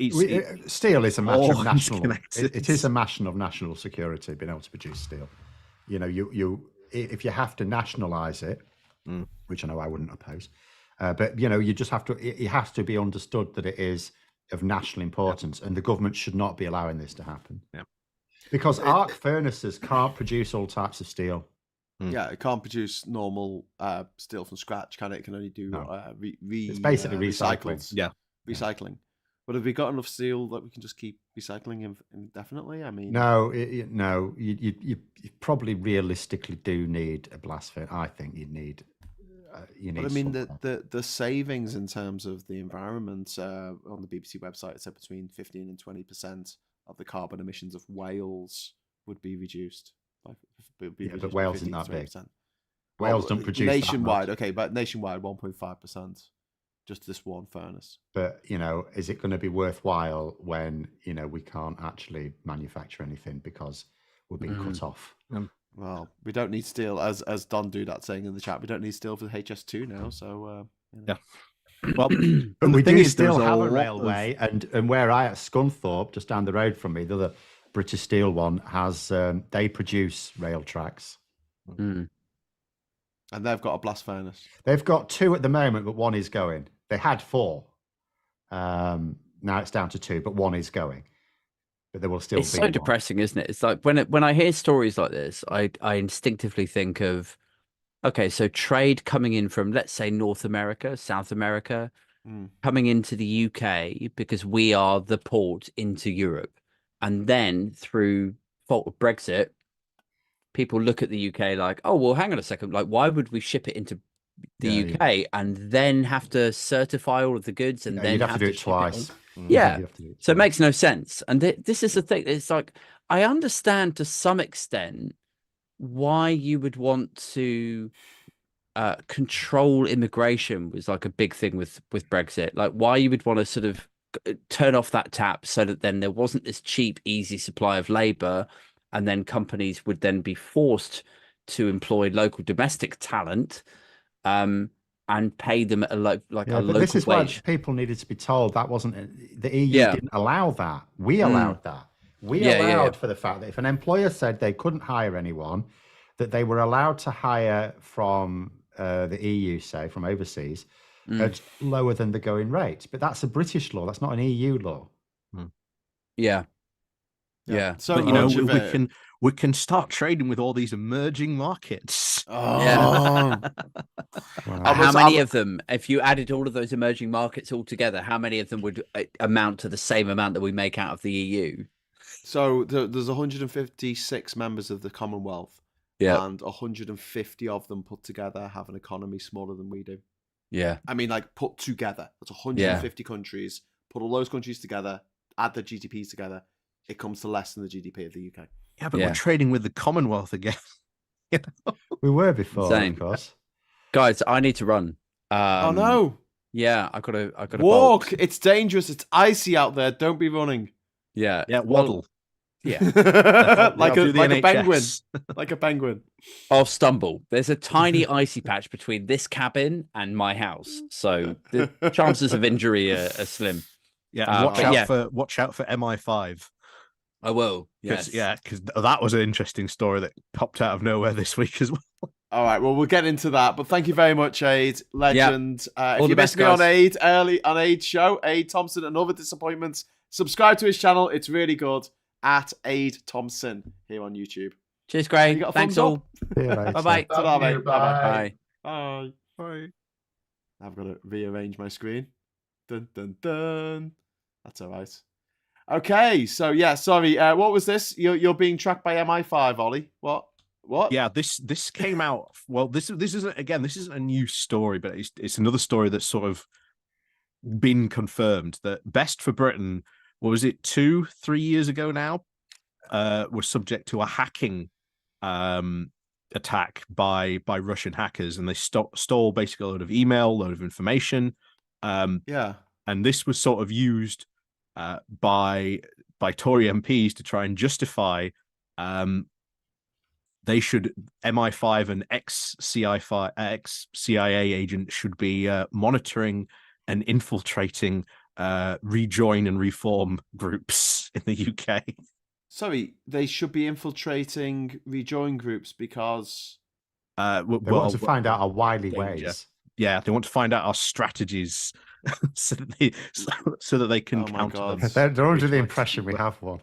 steel is a matter of national. It is a matter of national security. Being able to produce steel, you if you have to nationalize it, which I know I wouldn't oppose. But you just have to. It has to be understood that it is of national importance, and the government should not be allowing this to happen. Because arc furnaces can't produce all types of steel. Yeah, it can't produce normal steel from scratch, can it? It can only do it's basically recycling. Recycling. But have we got enough steel that we can just keep recycling indefinitely? I mean, no. You probably realistically do need a blast furnace. I think you need. But I mean, the savings in terms of the environment on the BBC website said between 15 and 20% of the carbon emissions of Wales would be reduced. But Wales isn't that big. Wales don't produce nationwide. That much. Okay, but nationwide, 1.5%, just this one furnace. But is it going to be worthwhile when we can't actually manufacture anything because we're being cut off? Well, we don't need steel, as Don Dudat saying in the chat. We don't need steel for the HS2 now, so yeah. Well, but we do still have a railway, and where I at Scunthorpe, just down the road from me, the other British Steel one has. They produce rail tracks, and they've got a blast furnace. They've got 2 at the moment, but 1 is going. They had 4. Now it's down to 2, but 1 is going. But there will still it's be. So one. depressing, isn't it? It's like when I hear stories like this, I instinctively think of, okay, so trade coming in from, let's say, North America, South America, coming into the UK because we are the port into Europe, and then through fault of Brexit, people look at the UK like, oh well, hang on a second, like why would we ship it into the UK and then have to certify all of the goods and then you'd have to do it twice. Yeah, so it makes no sense. And this is the thing. It's like, I understand to some extent why you would want to control immigration was like a big thing with Brexit. Like why you would want to sort of turn off that tap so that then there wasn't this cheap, easy supply of labor, and then companies would then be forced to employ local domestic talent. And pay them at a local this is wage. Why people needed to be told that wasn't the EU didn't allow that. We allowed that. We allowed for the fact that if an employer said they couldn't hire anyone, that they were allowed to hire from the EU, say from overseas, at lower than the going rate. But that's a British law. That's not an EU law. Yeah. So we can start trading with all these emerging markets. How many of them, if you added all of those emerging markets all together, how many of them would amount to the same amount that we make out of the EU? So there's 156 members of the Commonwealth, and 150 of them put together have an economy smaller than we do. Yeah, I mean, like put together, that's 150 countries. Put all those countries together, add the GDPs together, it comes to less than the GDP of the UK. Yeah, but we're trading with the Commonwealth again. We were before, Insane. Of course. Guys, I need to run. Oh no! Yeah, I gotta walk. bolt. It's dangerous. It's icy out there. Don't be running. Yeah, waddle. Yeah, like a penguin. Like a penguin. I'll stumble. There's a tiny icy patch between this cabin and my house, so the chances of injury are slim. Yeah, watch out for MI5. I will. Yes. Because that was an interesting story that popped out of nowhere this week as well. All right, well, we'll get into that, but thank you very much, Aid. Legend. All If the you best, missed me on guys. Aid early on Aid's show, Aid Thompson, another disappointment. Subscribe to his channel; it's really good. At Aid Thompson here on YouTube. Cheers, You Greg. got a Thanks thumbs all. up? See you later. Bye-bye. Ta-da, mate. Bye. Bye. Bye. I've got to rearrange my screen. Dun dun dun. That's all right. Okay, so yeah, sorry. What was this? You're being tracked by MI5, Ollie. What? Yeah, this came out. Well, this isn't a new story, but it's another story that's sort of been confirmed that Best for Britain, what was it, 2-3 years ago now, was subject to a hacking attack by Russian hackers, and they stole basically a load of email, a load of information. Yeah. And this was sort of used by Tory MPs to try and justify they should MI5 and ex-CIA agent should be monitoring and infiltrating rejoin and reform groups in the UK. Sorry, they should be infiltrating rejoin groups because They want to find out our wily danger. ways. Yeah, they want to find out our strategies so that they can Oh my counter God. them. They're under the Which impression we have one.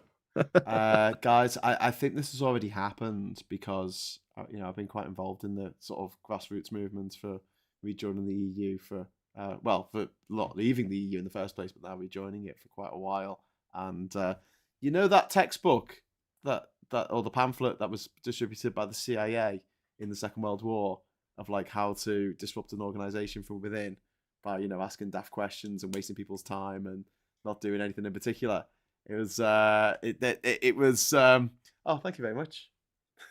guys, I think this has already happened because I've been quite involved in the sort of grassroots movement for rejoining the EU for not leaving the EU in the first place, but now rejoining it for quite a while. And that textbook that or the pamphlet that was distributed by the CIA in the Second World War of like how to disrupt an organization from within by asking daft questions and wasting people's time and not doing anything in particular. It was it was oh, thank you very much.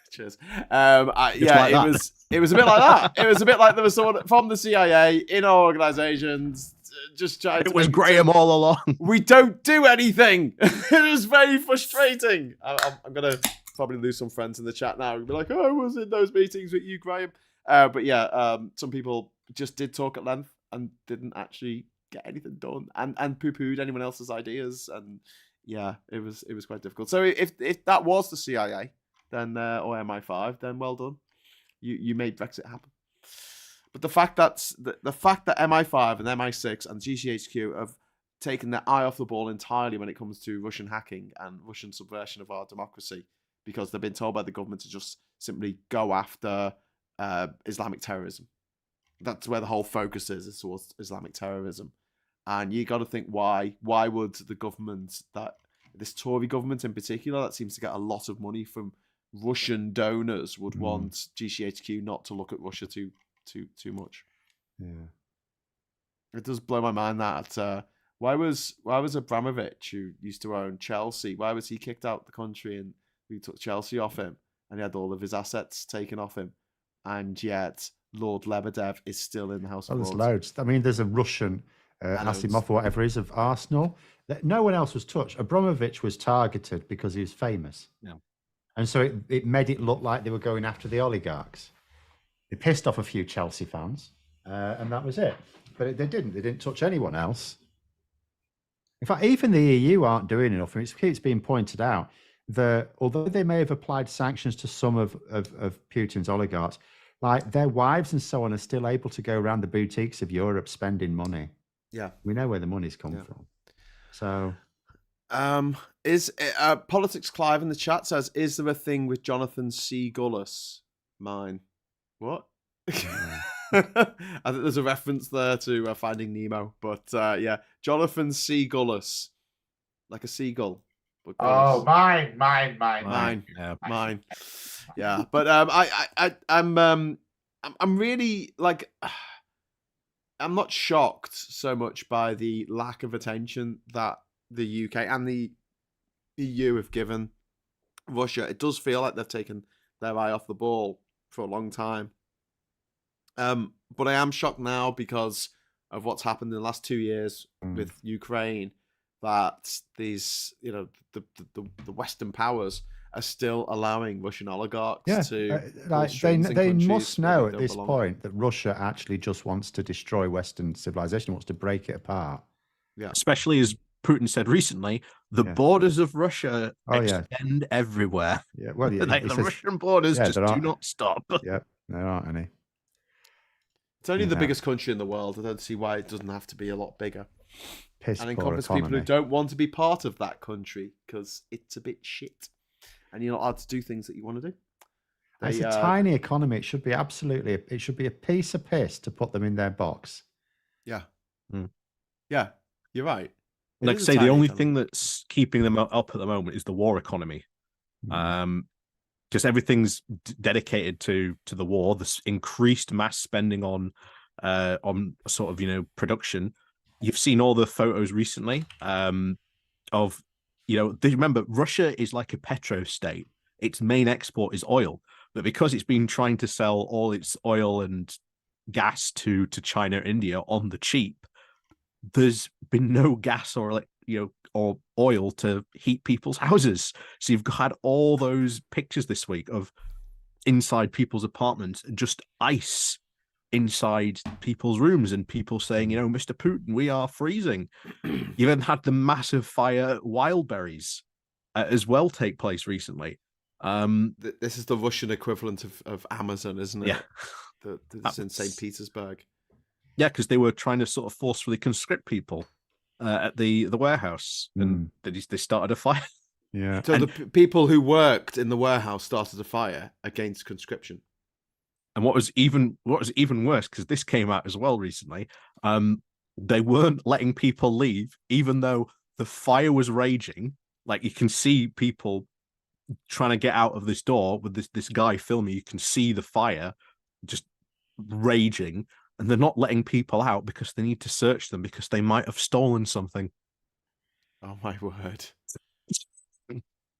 Cheers. It was a bit like that. It was a bit like there was someone from the CIA in our organizations just trying to. It was Graham all along. We don't do anything. It was very frustrating. I'm gonna probably lose some friends in the chat now and be like, "Oh, I was in those meetings with you, Graham." But yeah, some people just did talk at length and didn't actually get anything done, and poo-pooed anyone else's ideas, and yeah, it was quite difficult. So if that was the CIA, then or MI5, then well done, you made Brexit happen. But the fact that MI5 and MI6 and GCHQ have taken their eye off the ball entirely when it comes to Russian hacking and Russian subversion of our democracy, because they've been told by the government to just simply go after Islamic terrorism. That's where the whole focus is towards Islamic terrorism. And you got to think why would the government, that this Tory government in particular, that seems to get a lot of money from Russian donors, would want GCHQ not to look at Russia too much. Yeah, it does blow my mind that why was Abramovich, who used to own Chelsea, why was he kicked out the country and we took Chelsea off him and he had all of his assets taken off him, and yet Lord Lebedev is still in the House of Lords. There's loads. I mean, there's a Russian Asimov or whatever it is of Arsenal. No one else was touched. Abramovich was targeted because he was famous. Yeah. And so it made it look like they were going after the oligarchs. It pissed off a few Chelsea fans, and that was it. But they didn't. They didn't touch anyone else. In fact, even the EU aren't doing enough. And it keeps being pointed out that although they may have applied sanctions to some of Putin's oligarchs, like their wives and so on are still able to go around the boutiques of Europe spending money. Yeah. We know where the money's come from. So... is Politics Clive in the chat says, is there a thing with Jonathan C. Gullis? Mine. What? I think there's a reference there to Finding Nemo, but yeah, Jonathan C. Gullis, like a seagull. But Oh, mine. Yeah, mine. Yeah, but I'm really like, I'm not shocked so much by the lack of attention that the UK and the EU have given Russia. It does feel like they've taken their eye off the ball for a long time. But I am shocked now because of what's happened in the last 2 years with Ukraine, that these, the Western powers are still allowing Russian oligarchs to they must know at this point that Russia actually just wants to destroy Western civilization, wants to break it apart. Yeah, especially as Putin said recently, the borders of Russia extend everywhere. Yeah, well, like the Russian borders just do not stop. Yeah, there aren't any. It's only the biggest country in the world. I don't see why it doesn't have to be a lot bigger. And encompass people who don't want to be part of that country because it's a bit shit, and you're not allowed to do things that you want to do. It's a tiny economy. It should be it should be a piece of piss to put them in their box. Yeah. Yeah, you're right. Like I say, the only thing that's keeping them up at the moment is the war economy. Because everything's dedicated to the war, this increased mass spending on sort of, production. You've seen all the photos recently of, remember, Russia is like a petro state. Its main export is oil. But because it's been trying to sell all its oil and gas to China and India on the cheap, there's been no gas or or oil to heat people's houses. So you've had all those pictures this week of inside people's apartments, just ice inside people's rooms, and people saying, Mr. Putin, we are freezing. You then had the massive fire at Wildberries as well take place recently. This is the Russian equivalent of Amazon, isn't it? Yeah. That's in St. Petersburg. Yeah, because they were trying to sort of forcefully conscript people at the warehouse, and they started a fire. Yeah. So the people who worked in the warehouse started a fire against conscription. And what was even worse, because this came out as well recently, they weren't letting people leave, even though the fire was raging. Like, you can see people trying to get out of this door with this guy filming. You can see the fire just raging, and they're not letting people out because they need to search them because they might have stolen something. Oh my word.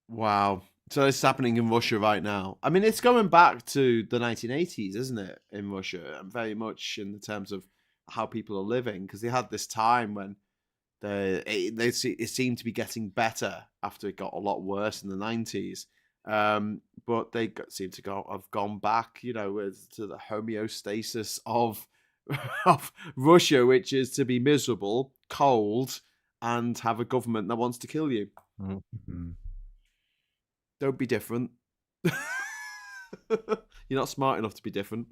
Wow. So it's happening in Russia right now. I mean, it's going back to the 1980s, isn't it, in Russia? And very much in the terms of how people are living, because they had this time when it seemed to be getting better after it got a lot worse in the 90s. But they seem to have gone back, to the homeostasis of Russia, which is to be miserable, cold, and have a government that wants to kill you. Mm-hmm. Don't be different. You're not smart enough to be different.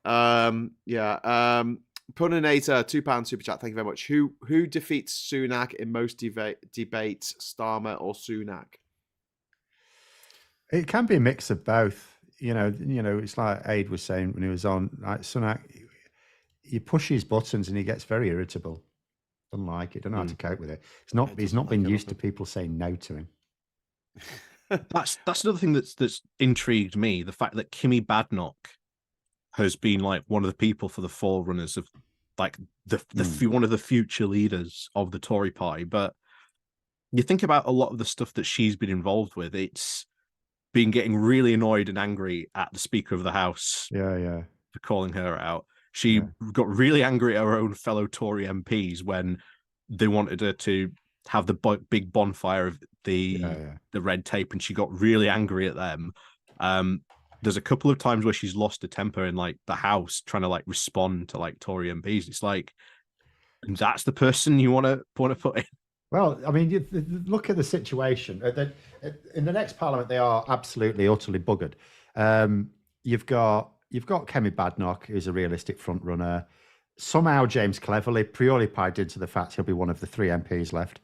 Puninator, £2 super chat. Thank you very much. Who defeats Sunak in most debates, Starmer or Sunak? It can be a mix of both. It's like Aid was saying when he was on. Like Sunak, you push his buttons and he gets very irritable. Doesn't like it. Don't know how to cope with it. He's not been used to people saying no to him. That's another thing that's intrigued me. The fact that Kimmy Badenoch has been like one of the people for the forerunners of like one of the future leaders of the Tory party. But you think about a lot of the stuff that she's been involved with. It's been getting really annoyed and angry at the Speaker of the House. For calling her out. She got really angry at her own fellow Tory MPs when they wanted her to have the big bonfire of the red tape, and she got really angry at them. There's a couple of times where she's lost her temper in like the House trying to like respond to like Tory MPs. It's like, that's the person you want to put in. Well, I mean, you look at the situation. In the next Parliament, they are absolutely, utterly buggered. You've got Kemi Badenoch, who's a realistic front runner. Somehow James Cleverly, purely tied into the fact he'll be one of the 3 MPs left.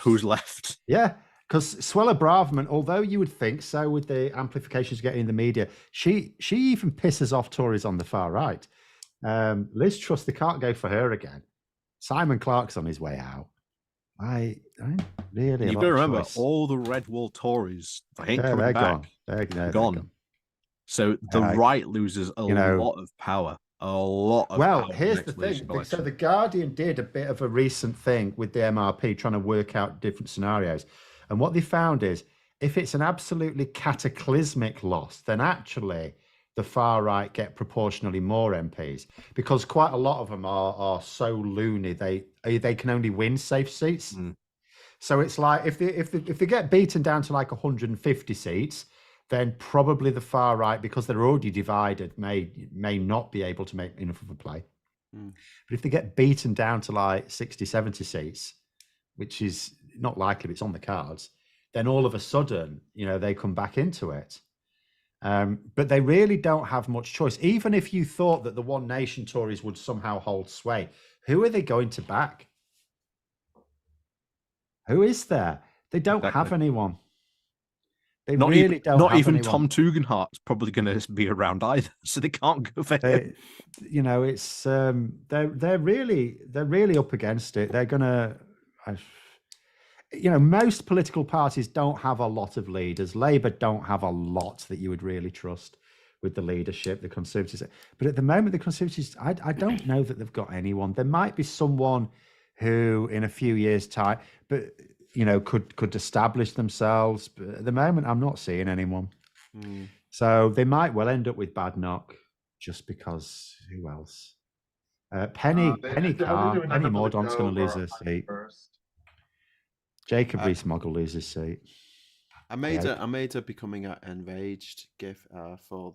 Who's left? Yeah, because Suella Braverman, although you would think so with the amplifications getting in the media, she even pisses off Tories on the far right. Liz Truss, they can't go for her again. Simon Clarke's on his way out. I really. You've got to remember, all the Red Wall Tories, they ain't coming back. They're gone. So the right loses a lot of power. A lot of power. Well, here's the thing. So the Guardian did a bit of a recent thing with the MRP, trying to work out different scenarios. And what they found is, if it's an absolutely cataclysmic loss, then actually the far right get proportionally more MPs, because quite a lot of them are so loony they can only win safe seats. So it's like if they get beaten down to like 150 seats, then probably the far right, because they're already divided, may not be able to make enough of a play. But if they get beaten down to like 60, 70 seats, which is not likely, but it's on the cards, then all of a sudden, they come back into it. But they really don't have much choice. Even if you thought that the One Nation Tories would somehow hold sway, who are they going to back? Who is there? They don't have anyone. They not really even, don't not have even anyone. Tom Tugendhat's probably going to be around either, so they can't go for him. It's they're really up against it. They're gonna, most political parties don't have a lot of leaders. Labour don't have a lot that you would really trust with the leadership. The Conservatives, but at the moment, the Conservatives, I don't know that they've got anyone. There might be someone who, in a few years' time, but could establish themselves. But at the moment, I'm not seeing anyone. So they might well end up with Badenoch, just because who else? Penny Mordaunt's going to lose her seat. Jacob Rees-Mogg will lose his seat. I made a becoming enraged gif for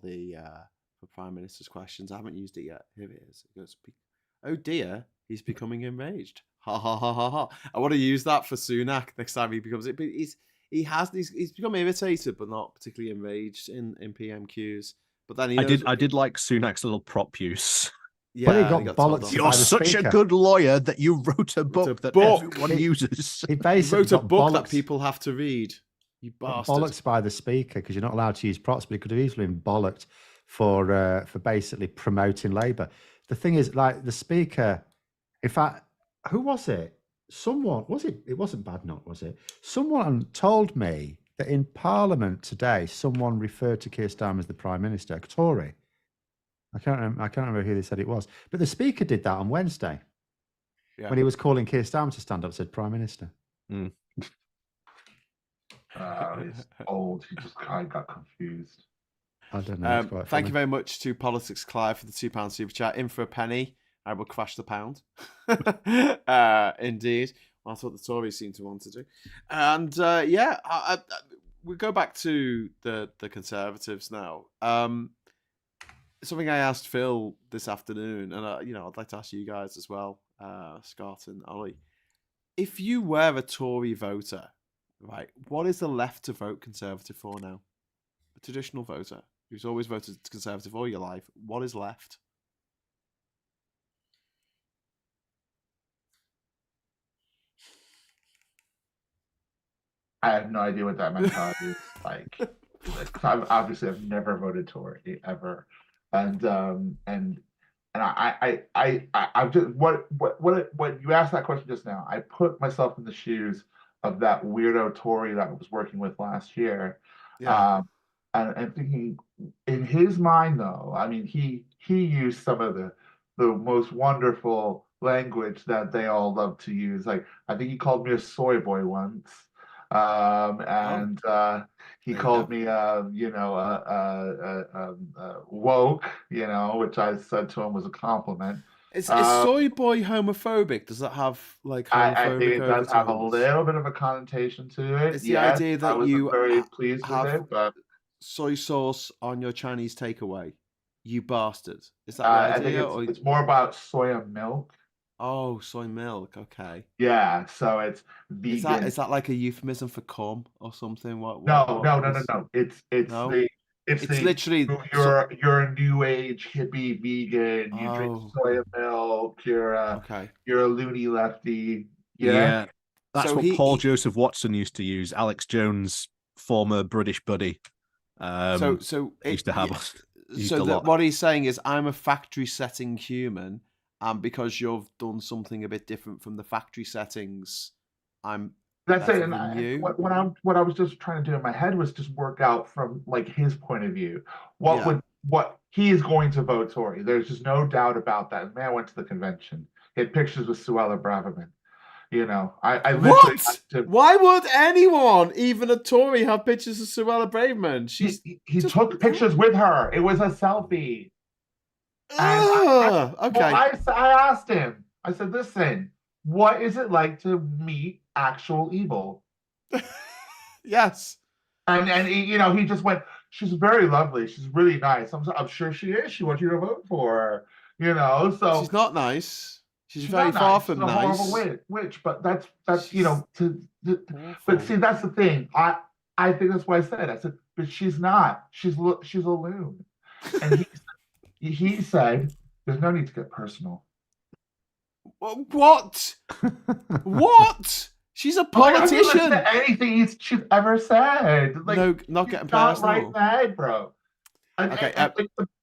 Prime Minister's questions. I haven't used it yet. Here it is. It goes, "Oh dear, he's becoming enraged. Ha ha ha ha ha." I want to use that for Sunak next time he becomes it. But he's become irritated, but not particularly enraged in PMQs. But then I did like Sunak's little prop use. Yeah, but he got bollocks. You're such a good lawyer that you wrote a book that everyone uses. He basically wrote a book that people have to read. You bastard. Bollocked by the Speaker because you're not allowed to use props, but he could have easily been bollocked for basically promoting Labour. The thing is, like the Speaker, in fact, who was it? Someone, was it? It wasn't Badenoch, was it? Someone told me that in Parliament today, someone referred to Keir Starmer as the Prime Minister, a Tory. I can't remember who they said it was, but the Speaker did that on Wednesday when he was calling Keir Starmer to stand up. Said Prime Minister. He's old. He just kind of got confused. I don't know. Thank you very much to Politics Clive for the £2 super chat. In for a penny, I will crash the pound. Indeed. Well, that's what the Tories seem to want to do. And we'll go back to the Conservatives now. Something I asked Phil this afternoon, and I'd like to ask you guys as well, Scott and Ollie. If you were a Tory voter, right, what is the left to vote Conservative for now? A traditional voter who's always voted Conservative all your life, what is left? I have no idea what that mentality is like. I've never voted Tory ever, and I just what you asked that question just now. I put myself in the shoes of that weirdo Tory that I was working with last year, and thinking in his mind though. I mean, he used some of the most wonderful language that they all love to use. Like I think he called me a soy boy once. He called me, woke, which I said to him was a compliment. Is soy boy homophobic? Does that have like homophobic I think it does have a overtones? little bit of a connotation to it. It's the idea that I was you very pleased with have it, but soy sauce on your Chinese takeaway. You bastard. Is that the idea? I think it's more about soya milk. Oh, soy milk. Okay. Yeah, so it's vegan. Is that like a euphemism for cum or something? No. It's literally you're a new age hippie vegan. You drink soya milk. You're a loony lefty. Yeah. That's what Paul Joseph Watson used to use. Alex Jones' former British buddy. Used to have us. What he's saying is, I'm a factory setting human. And because you've done something a bit different from the factory settings, that's it. And what I was just trying to do in my head was just work out from like his point of view, what he is going to vote Tory. There's just no doubt about that. The man went to the convention. He had pictures with Suella Braverman. I literally Why would anyone, even a Tory, have pictures of Suella Braverman? He took pictures with her. It was a selfie. Okay. I asked him. I said, "Listen, what is it like to meet actual evil?" Yes. And he just went, "She's very lovely. She's really nice. I'm sure she is. She wants you to vote for her." you know. So she's not nice. She's she's very not far nice. from She's a horrible nice. witch. But that's you She's know but awful. see, that's the thing. I think that's why I said, but she's not. She's a loon. And he said, "There's no need to get personal." What? What? She's a politician. Listen to anything she's ever said. Like, No, not getting not personal. right mad, bro. Okay,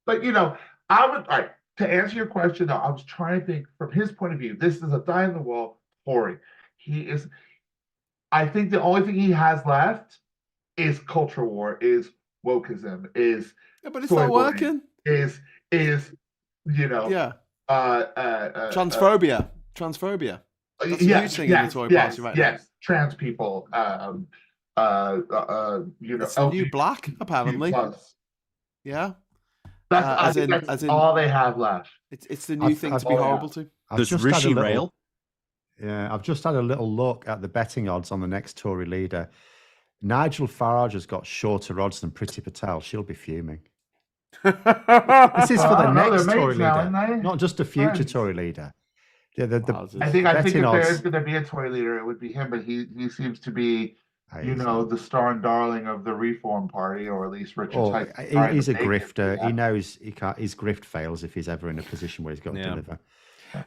But you know, I would like to answer your question. Though, I was trying to think from his point of view. This is a die in the wall Tory. He is. I think the only thing he has left is culture war, is wokeism, is yeah, but it's not working. Is you know, Yeah. Transphobia. Transphobia. That's a huge thing in the Tory party right now. Yes, trans people. You know, It's the new black, apparently. Plus. Yeah. That's all they have left. It's the new thing to be horrible to. There's Rishi Rail. Yeah, I've just had a little look at the betting odds on the next Tory leader. Nigel Farage has got shorter odds than Priti Patel. She'll be fuming. This is for the next Tory leader, not just a future Tory leader. Yeah, I think if there's going to be a Tory leader, it would be him. But he seems to be, you know, the star and darling of the Reform Party, or at least Richard. He's a grifter. He knows he can't. His grift fails if he's ever in a position where he's got to deliver.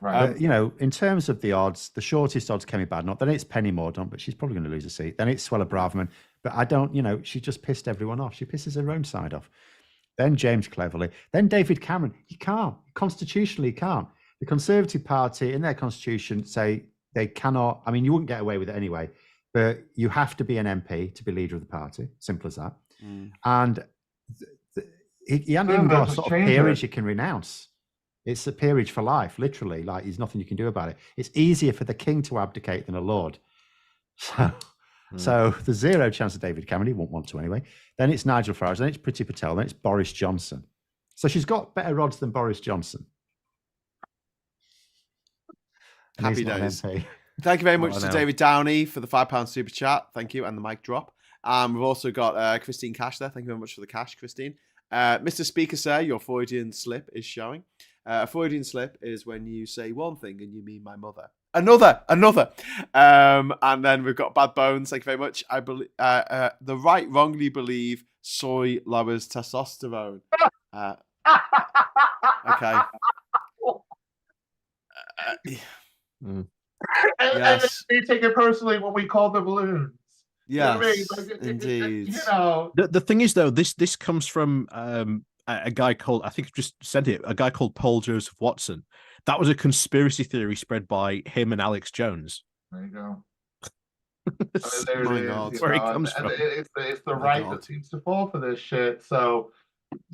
Right. You know, in terms of the odds, the shortest odds Kemi Badenoch. Then it's Penny Mordaunt, but she's probably going to lose a seat. Then it's Suella Braverman, but I don't. You know, she just pissed everyone off. She pisses her own side off. Then James Cleverly. Then David Cameron. He can't. Constitutionally, he can't. The Conservative Party, in their constitution, say they cannot. I mean, you wouldn't get away with it anyway, but you have to be an MP to be leader of the party. Simple as that. And he hasn't even got a sort of peerage you can renounce. It's a peerage for life, literally. Like, there's nothing you can do about it. It's easier for the king to abdicate than a lord. So there's zero chance of David Cameron. He won't want to anyway. Then it's Nigel Farage. Then it's Priti Patel. Then it's Boris Johnson. So she's got better odds than Boris Johnson. Happy days. Thank you very much to David Downey for the £5 super chat. Thank you. And the mic drop. We've also got Christine Cash there. Thank you very much for the cash, Christine. Mr. Speaker, sir, your Freudian slip is showing. A Freudian slip is when you say one thing and you mean my mother. Another. And then we've got Bad Bones. Thank you very much. I believe the right wrongly believe soy lowers testosterone. Okay. And they take it personally when we call them balloons. Yes, indeed. You know, the thing is, though, this comes from a guy called, I think I've just said it, a guy called Paul Joseph Watson. That was a conspiracy theory spread by him and Alex Jones. There you go. Where he comes from. It's the right that seems to fall for this shit. So,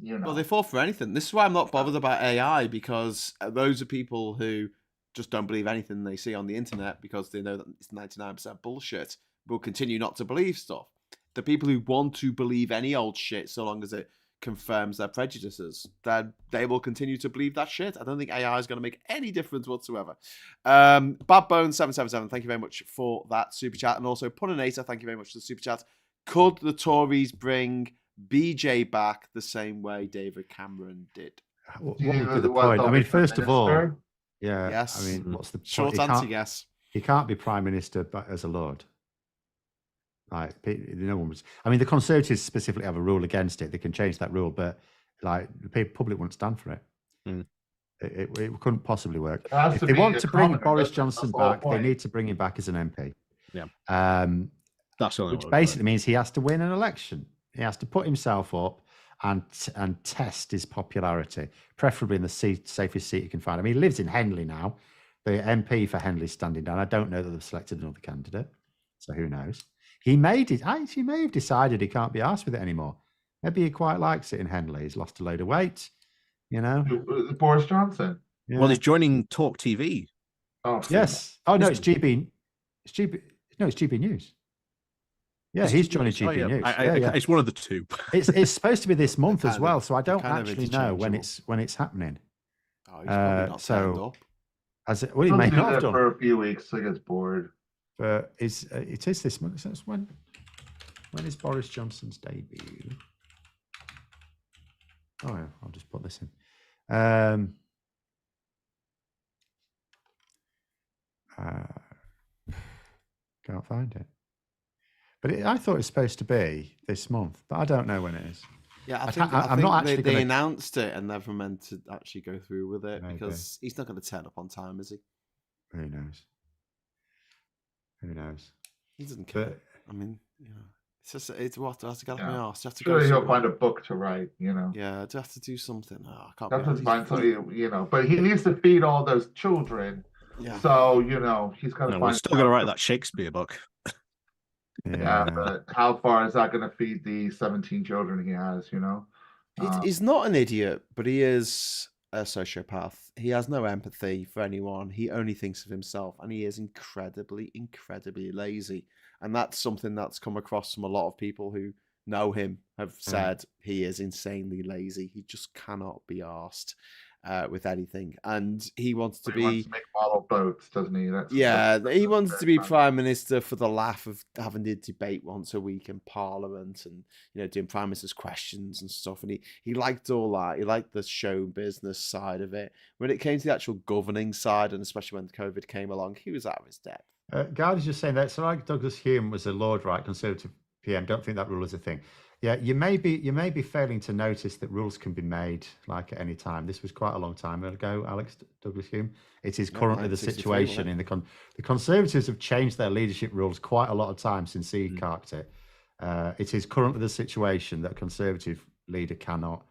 you know. Well, they fall for anything. This is why I'm not bothered about AI, because those are people who just don't believe anything they see on the internet because they know that it's 99% bullshit. Will continue not to believe stuff. The people who want to believe any old shit, so long as it confirms their prejudices, then they will continue to believe that shit. I don't think AI is going to make any difference whatsoever. Bad Bones 777, thank you very much for that super chat. And also Puninator, thank you very much for the super chat. Could the Tories bring BJ back the same way David Cameron did? What would be the point? I mean, first of all, yeah. Yes. I mean, what's the point? Short answer, yes. He can't be prime minister as a lord. Like, no one was. I mean, the Conservatives specifically have a rule against it. They can change that rule, but like the public wouldn't stand for it. It couldn't possibly work. If they want to bring Boris Johnson back, they need to bring him back as an MP. Yeah. That's which basically means he has to win an election. He has to put himself up and test his popularity, preferably in the safest seat he can find. I mean, he lives in Henley now. The MP for Henley's standing down. I don't know that they've selected another candidate, so who knows? He may have decided he can't be arsed with it anymore. Maybe he quite likes it in Henley. He's lost a load of weight, you know. Boris Johnson. Yeah. Well, he's joining Talk TV. Oh, yes. Oh no, it's GB. It's GB. No, it's GB News. Yeah, he's joining GB News. It's one of the two. It's supposed to be this month as well, so I don't actually know when it's happening. Oh, he's probably not turned up. He may not have done for a few weeks. So he gets bored. But it is this month. So when is Boris Johnson's debut? Oh, yeah, I'll just put this in. can't find it. But I thought it was supposed to be this month, but I don't know when it is. Yeah, I think think they announced it and never meant to actually go through with it because he's not going to turn up on time, is he? Who knows? Who knows? He doesn't care. But, I mean, it's what? I have to get off my arse. Sure, he'll find a book to write, Yeah, do have to do something. I can't. Have to find something, but he needs to feed all those children. Yeah. So he's got to find. We're still going to write that Shakespeare book. Yeah, but how far is that going to feed the 17 children he has? He's not an idiot, but he is a sociopath. He has no empathy for anyone. He only thinks of himself, and he is incredibly, incredibly lazy. And that's something that's come across from a lot of people who know him have said he is insanely lazy. He just cannot be arsed with anything. And he wants to make model boats, doesn't he? He wants to be prime minister for the laugh of having the debate once a week in Parliament and doing prime minister's questions and stuff. And he liked all that. He liked the show business side of it. When it came to the actual governing side, and especially when COVID came along, he was out of his depth. Guard is just saying that. So like Douglas Hume was a Lord Right Conservative PM. Don't think that rule is a thing. Yeah, you may be failing to notice that rules can be made like at any time. This was quite a long time ago, Alex Douglas Hume. It is currently the situation in the Conservatives have changed their leadership rules quite a lot of times since he carked it. It is currently the situation that a Conservative leader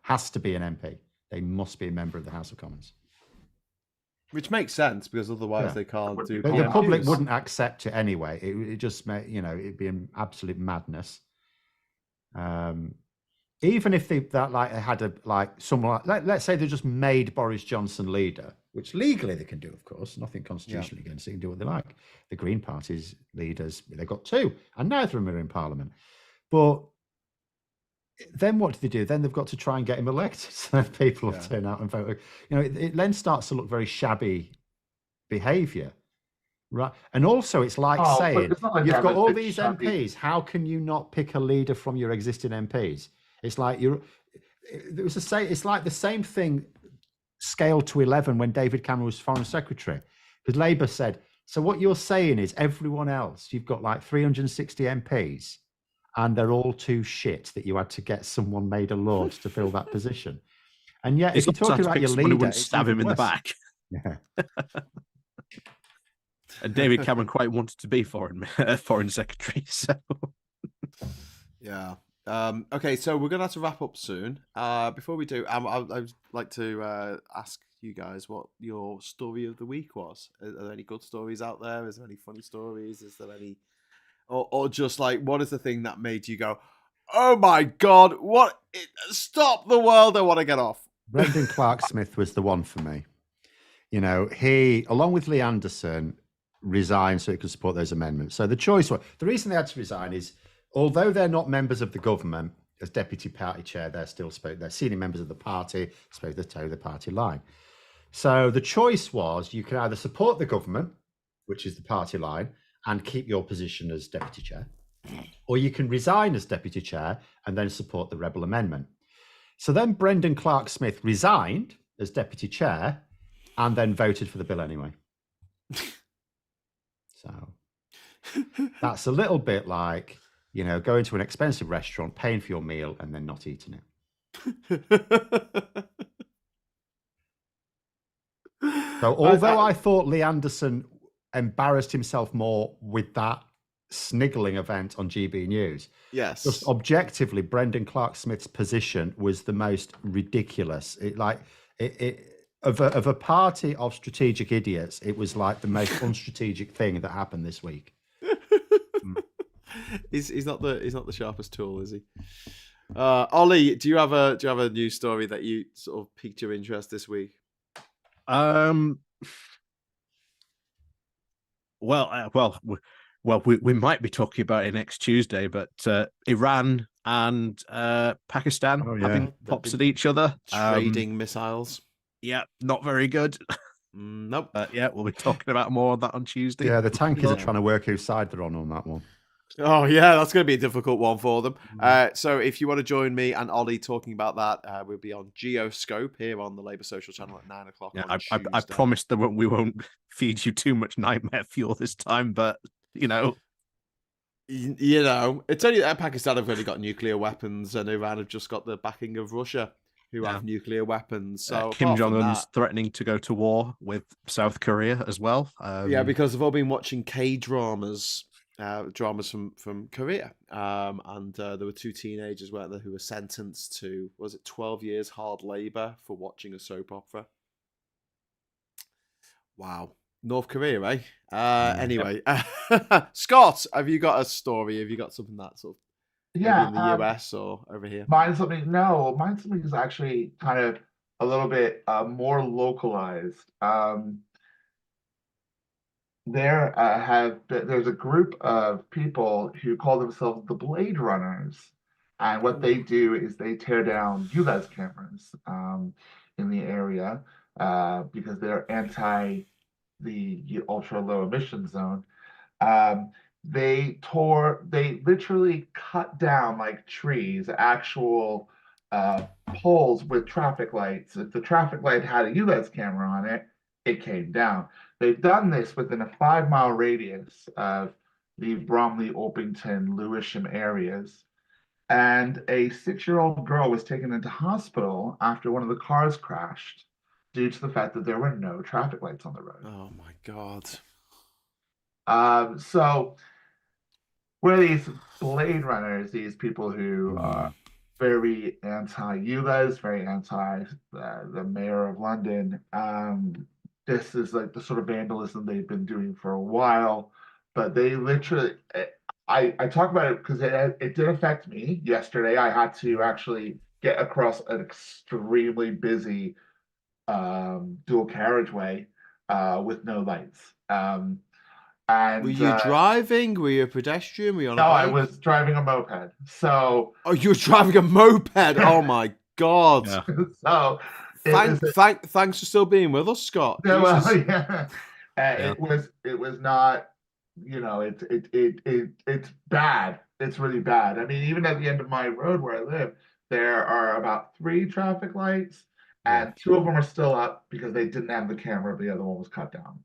has to be an MP. They must be a member of the House of Commons. Which makes sense because otherwise they can't do. The public wouldn't accept it anyway. It just may, it'd be an absolute madness. Even if they had someone let's say they just made Boris Johnson leader, which legally they can do, of course, nothing constitutionally against. They can do what they like. The Green Party's leaders, they've got two, and neither of them are in Parliament. But then what do they do? Then they've got to try and get him elected. So then people will turn out and vote. It then starts to look very shabby behaviour. Right. And also it's like saying, you've got all these MPs. How can you not pick a leader from your existing MPs? It's like it's like the same thing scaled to 11 when David Cameron was Foreign Secretary. Because Labour said, so what you're saying is everyone else, you've got like 360 MPs and they're all too shit that you had to get someone made a lord to fill that position. And yet, if you're talking about your leader, stab him in the back. Yeah. And David Cameron quite wanted to be foreign secretary. So yeah. Okay, so we're gonna have to wrap up soon. Before we do, I'd like to ask you guys what your story of the week was. Are there any good stories out there? Is there any funny stories? Is there any, or just like, what is the thing that made you go, oh my god, what? Stop the world! I want to get off. Brendan Clark-Smith was the one for me. He, along with Lee Anderson, resigned so he could support those amendments. So the choice was, the reason they had to resign is, although they're not members of the government, as deputy party chair, they're senior members of the party, supposed to toe the party line. So the choice was, you can either support the government, which is the party line, and keep your position as deputy chair, or you can resign as deputy chair and then support the rebel amendment. So then Brendan Clark-Smith resigned as deputy chair and then voted for the bill anyway. So that's a little bit like, going to an expensive restaurant, paying for your meal, and then not eating it. So although I thought Lee Anderson embarrassed himself more with that sniggling event on GB News, yes, just objectively, Brendan Clark-Smith's position was the most ridiculous. Of a party of strategic idiots, it was like the most unstrategic thing that happened this week. He's not the sharpest tool, is he? Ollie, do you have a news story that you sort of piqued your interest this week? We might be talking about it next Tuesday, but Iran and Pakistan having pops at each other, trading missiles. Yeah, not very good. Nope. We'll be talking about more of that on Tuesday. Yeah, the tankers are trying to work whose side they're on that one. Oh, yeah, that's going to be a difficult one for them. So if you want to join me and Ollie talking about that, we'll be on Geoscope here on the Labour Social Channel at 9 o'clock. Yeah, I promised that we won't feed you too much nightmare fuel this time, but, You know, it's only that Pakistan have only got nuclear weapons, and Iran have just got the backing of Russia, who have nuclear weapons. So Kim Jong-un's threatening to go to war with South Korea as well. Yeah, because they've all been watching K-dramas, dramas from Korea. And there were 2 teenagers, weren't there, who were sentenced to, was it 12 years hard labor for watching a soap opera? Wow. North Korea, eh? Anyway, Scott, have you got a story? Have you got something that sort of maybe in the US or over here? Mine's something is actually kind of a little bit more localized. There's a group of people who call themselves the Blade Runners, and what they do is they tear down ULEZ cameras in the area because they're anti the ultra low emission zone. They literally cut down like trees, actual poles with traffic lights. If the traffic light had a ULEZ camera on it, it came down. They've done this within a 5-mile radius of the Bromley, Orpington, Lewisham areas. And a 6-year-old girl was taken into hospital after one of the cars crashed due to the fact that there were no traffic lights on the road. Oh my God. So were these Blade Runners, these people who are very anti-ULEZ, very anti the mayor of London. This is like the sort of vandalism they've been doing for a while, but they literally, I talk about it because it did affect me yesterday. I had to actually get across an extremely busy dual carriageway with no lights. And were you driving? Were you a pedestrian? Were you on a no, bike? I was driving a moped. So you were driving a moped. Oh my God. Yeah. So thanks for still being with us, Scott. It was not, you know, it's bad. It's really bad. I mean, even at the end of my road where I live, there are about 3 traffic lights, and 2 of them are still up because they didn't have the camera. The other one was cut down.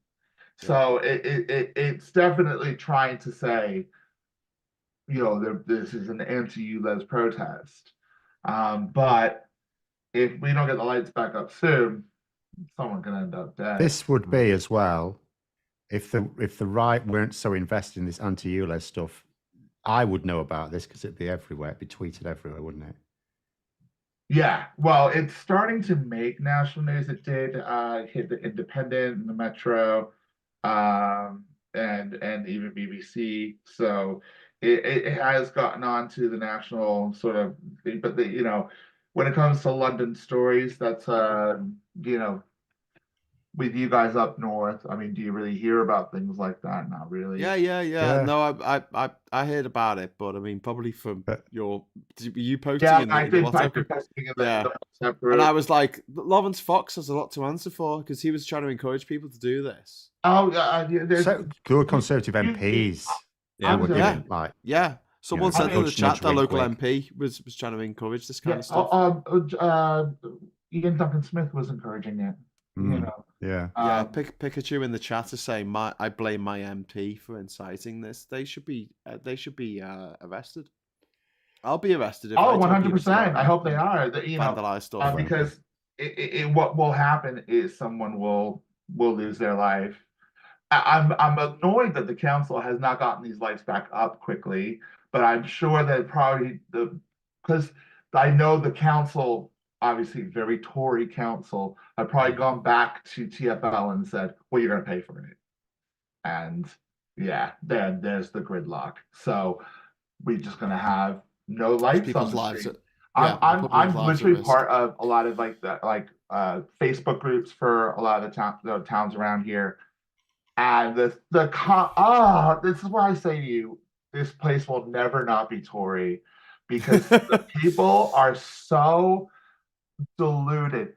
So it's definitely trying to say, you know, this is an anti-ULEZ protest. But if we don't get the lights back up soon, someone can end up dead. This would be as well, if the right weren't so invested in this anti-ULEZ stuff, I would know about this because it'd be everywhere. It'd be tweeted everywhere, wouldn't it? Yeah, well, it's starting to make national news. It did hit the Independent and the Metro, and even BBC. So it has gotten on to the national sort of thing. But you know, when it comes to London stories, that's you know, with you guys up north, I mean, do you really hear about things like that? Not really. Yeah. No, I heard about it, but I mean, probably from your, were you posting? Yeah, in the, I did. WhatsApp Posting in the WhatsApp group. And I was like, Lawrence Fox has a lot to answer for because he was trying to encourage people to do this. Oh, so good Conservative MPs. Someone said in the chat that local MP was trying to encourage this kind of stuff. Ian Duncan Smith was encouraging it. You know. Pikachu in the chat is saying, I blame my MP for inciting this. They should be arrested. I'll be arrested. If 100%. I hope they are. You know, vandalize stuff. Because what will happen is someone will lose their life. I'm annoyed that the council has not gotten these lights back up quickly, but I'm sure that probably because I know the council, obviously very Tory council, have probably gone back to TfL and said, well, you're going to pay for it. And yeah, then there's the gridlock. So we're just going to have no lights on the street. I'm literally part of a lot of like Facebook groups for a lot of the towns around here. And this is why I say to you, this place will never not be Tory because the people are so deluded.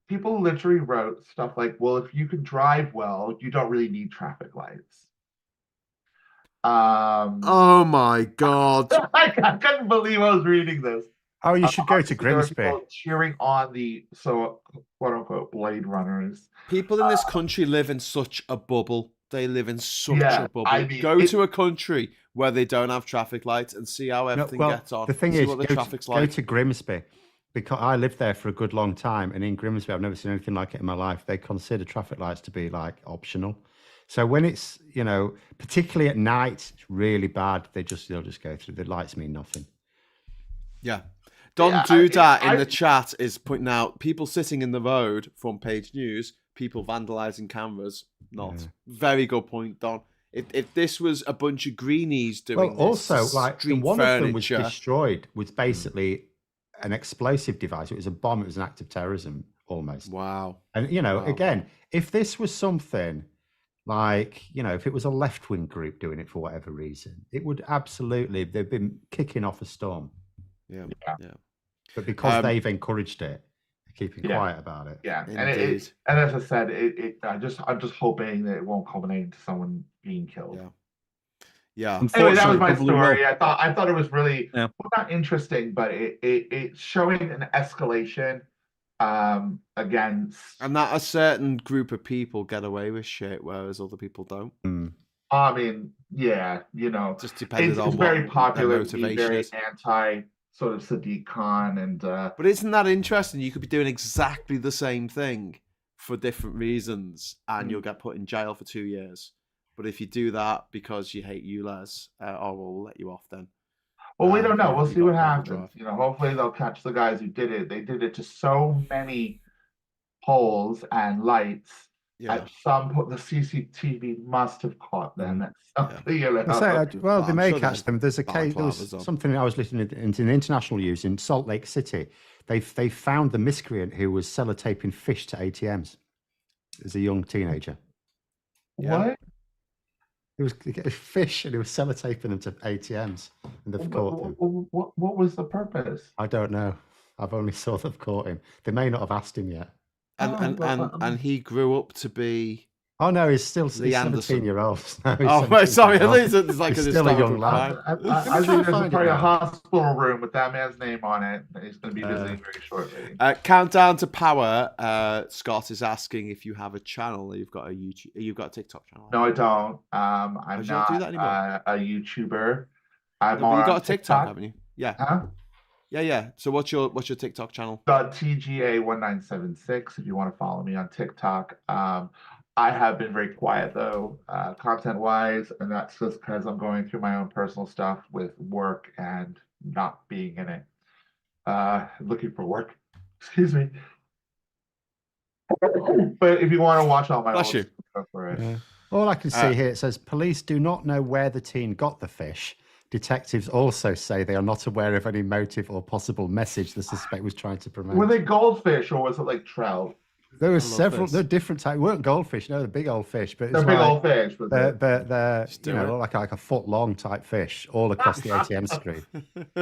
People literally wrote stuff like, well, if you can drive well, you don't really need traffic lights. Oh my God. I couldn't believe I was reading this. Oh, you should go to Grimsby. Cheering on the quote unquote Blade Runners. People in this country live in such a bubble. They live in such a bubble. I mean, go to a country where they don't have traffic lights and see how everything gets on. The thing see is, what the traffic's go like. to Grimsby, because I lived there for a good long time, and in Grimsby, I've never seen anything like it in my life. They consider traffic lights to be like optional. So when it's, you know, particularly at night, it's really bad. They'll just go through. The lights mean nothing. Yeah. Don Duda in the chat is pointing out people sitting in the road, front page news, people vandalising cameras. Not. Yeah. Very good point, Don. If this was a bunch of greenies doing this, also, like, street one furniture, of them was destroyed, was basically an explosive device. It was a bomb. It was an act of terrorism, almost. Wow. And, you know, again, if this was something like, you know, if it was a left-wing group doing it for whatever reason, it would absolutely, they've been kicking off a storm. Yeah. But because they've encouraged it, they're keeping quiet about it. Yeah, Indeed. and as I said, I'm just hoping that it won't culminate into someone being killed. Yeah. Anyway, that was my probably story. will. I thought it was really Yeah. well, not interesting, but it's showing an escalation against. And that a certain group of people get away with shit, whereas other people don't. I mean, yeah, you know, Just depending on it's what very popular their to be motivation very is. anti sort of Sadiq Khan and. But isn't that interesting? You could be doing exactly the same thing for different reasons, and you'll get put in jail for 2 years. But if you do that because you hate ULEZ, we'll let you off then. Well, we don't know. We'll you see got what double happens. drive. You know, hopefully they'll catch the guys who did it. They did it to so many poles and lights. Yeah. At some point, the CCTV must have caught them. At something, you know. They I'm may sure catch them. There's a case. There was balaclavas on. something I was listening to in international news in Salt Lake City. They found the miscreant who was sellotaping fish to ATMs as a young teenager. What? It was fish, and he was sellotaping them to ATMs, and they've caught them. What was the purpose? I don't know. I've only saw they've caught him. They may not have asked him yet. And he grew up to be. Oh no, he's still Lee Anderson. 17-year-old. No, Oh, wait, sorry. At least it's like He's a still a young historical lad. crime. I think there's find it probably a now. hospital room with that man's name on it. He's going to be visiting very shortly. Countdown to Power. Scott is asking if you have a channel. You've got a YouTube. You've got a TikTok channel. No, I don't. I'm you not not do that anymore? a YouTuber. I'm No, but on you got a TikTok, haven't you? Yeah. Huh? Yeah. So what's your TikTok channel? TGA1976 if you want to follow me on TikTok. I have been very quiet though, content-wise, and that's just because I'm going through my own personal stuff with work and not being in it. Looking for work. Excuse me. But if you want to watch all my Bless you. go for it. Yeah. All I can see here, it says, police do not know where the teen got the fish. Detectives also say they are not aware of any motive or possible message the suspect was trying to promote. Were they goldfish or was it like trout? There were love several. this. There were different types. Weren't goldfish? No, they're big old fish. But it's They're big like, old fish. But they're Just you do know, it. like a foot long type fish all across the ATM screen.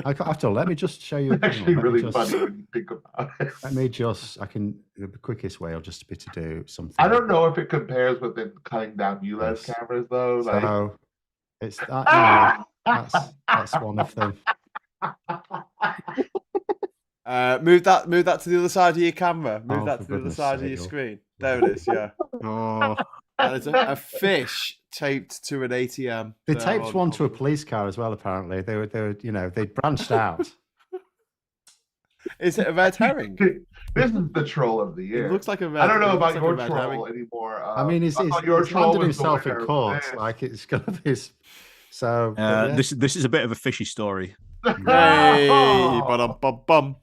After all, let me just show you. it's actually Let me really just- funny when you think about it. Let me just. I can. The quickest way will just be to do something. I don't know if it compares with them cutting down ULEZ Yes. cameras though. Like, So it's that. You know, that's one of them. Move that to the other side of your camera. Move Oh, that for to the other goodness side of sake, your you'll- screen. There it is. Yeah. Oh, That is a fish taped to an ATM. they there taped on- one to a on- police car as well. Apparently, they were. You know, they branched out. Is it a red herring? this is the troll of the year. It looks like a red. I don't know it about looks your like a red troll herring. anymore. I mean, he's thought your troll landed was the himself in winner of court. this. Like it's gonna be. So but yeah. This is a bit of a fishy story. Hey, bum bum bum.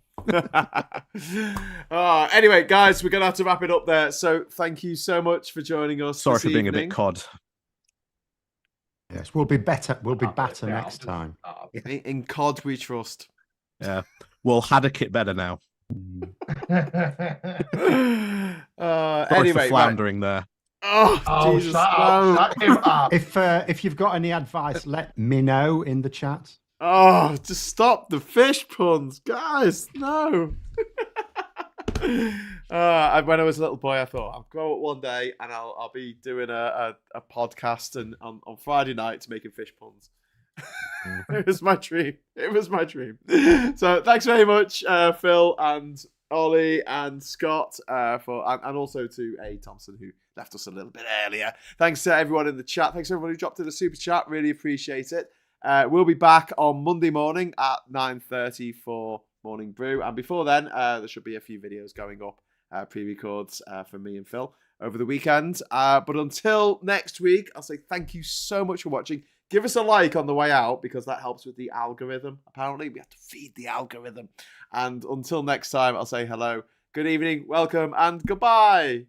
Anyway, guys, we're gonna have to wrap it up there. So, thank you so much for joining us. Sorry this for being a bit evening. cod. Yes, we'll be better. We'll be Stop it better now. next time. Stop. In COD, we trust. Yeah. Well, haddock it better now. Sorry for Anyway, right. floundering there. Oh, Oh, Jesus, shut no. up! Shut him up! If you've got any advice, let me know in the chat. Oh, just stop the fish puns, guys. No. When I was a little boy, I thought I'll grow up one day and I'll be doing a podcast and on Friday nights making fish puns. It was my dream. It was my dream. So thanks very much, Phil and Ollie and Scott, and also to A. Thompson, who left us a little bit earlier. Thanks to everyone in the chat. Thanks to everyone who dropped in a super chat. Really appreciate it. We'll be back on Monday morning at 9:30 for Morning Brew. And before then, there should be a few videos going up, pre-records for me and Phil over the weekend. But until next week, I'll say thank you so much for watching. Give us a like on the way out because that helps with the algorithm. Apparently, we have to feed the algorithm. And until next time, I'll say hello, good evening, welcome, and goodbye.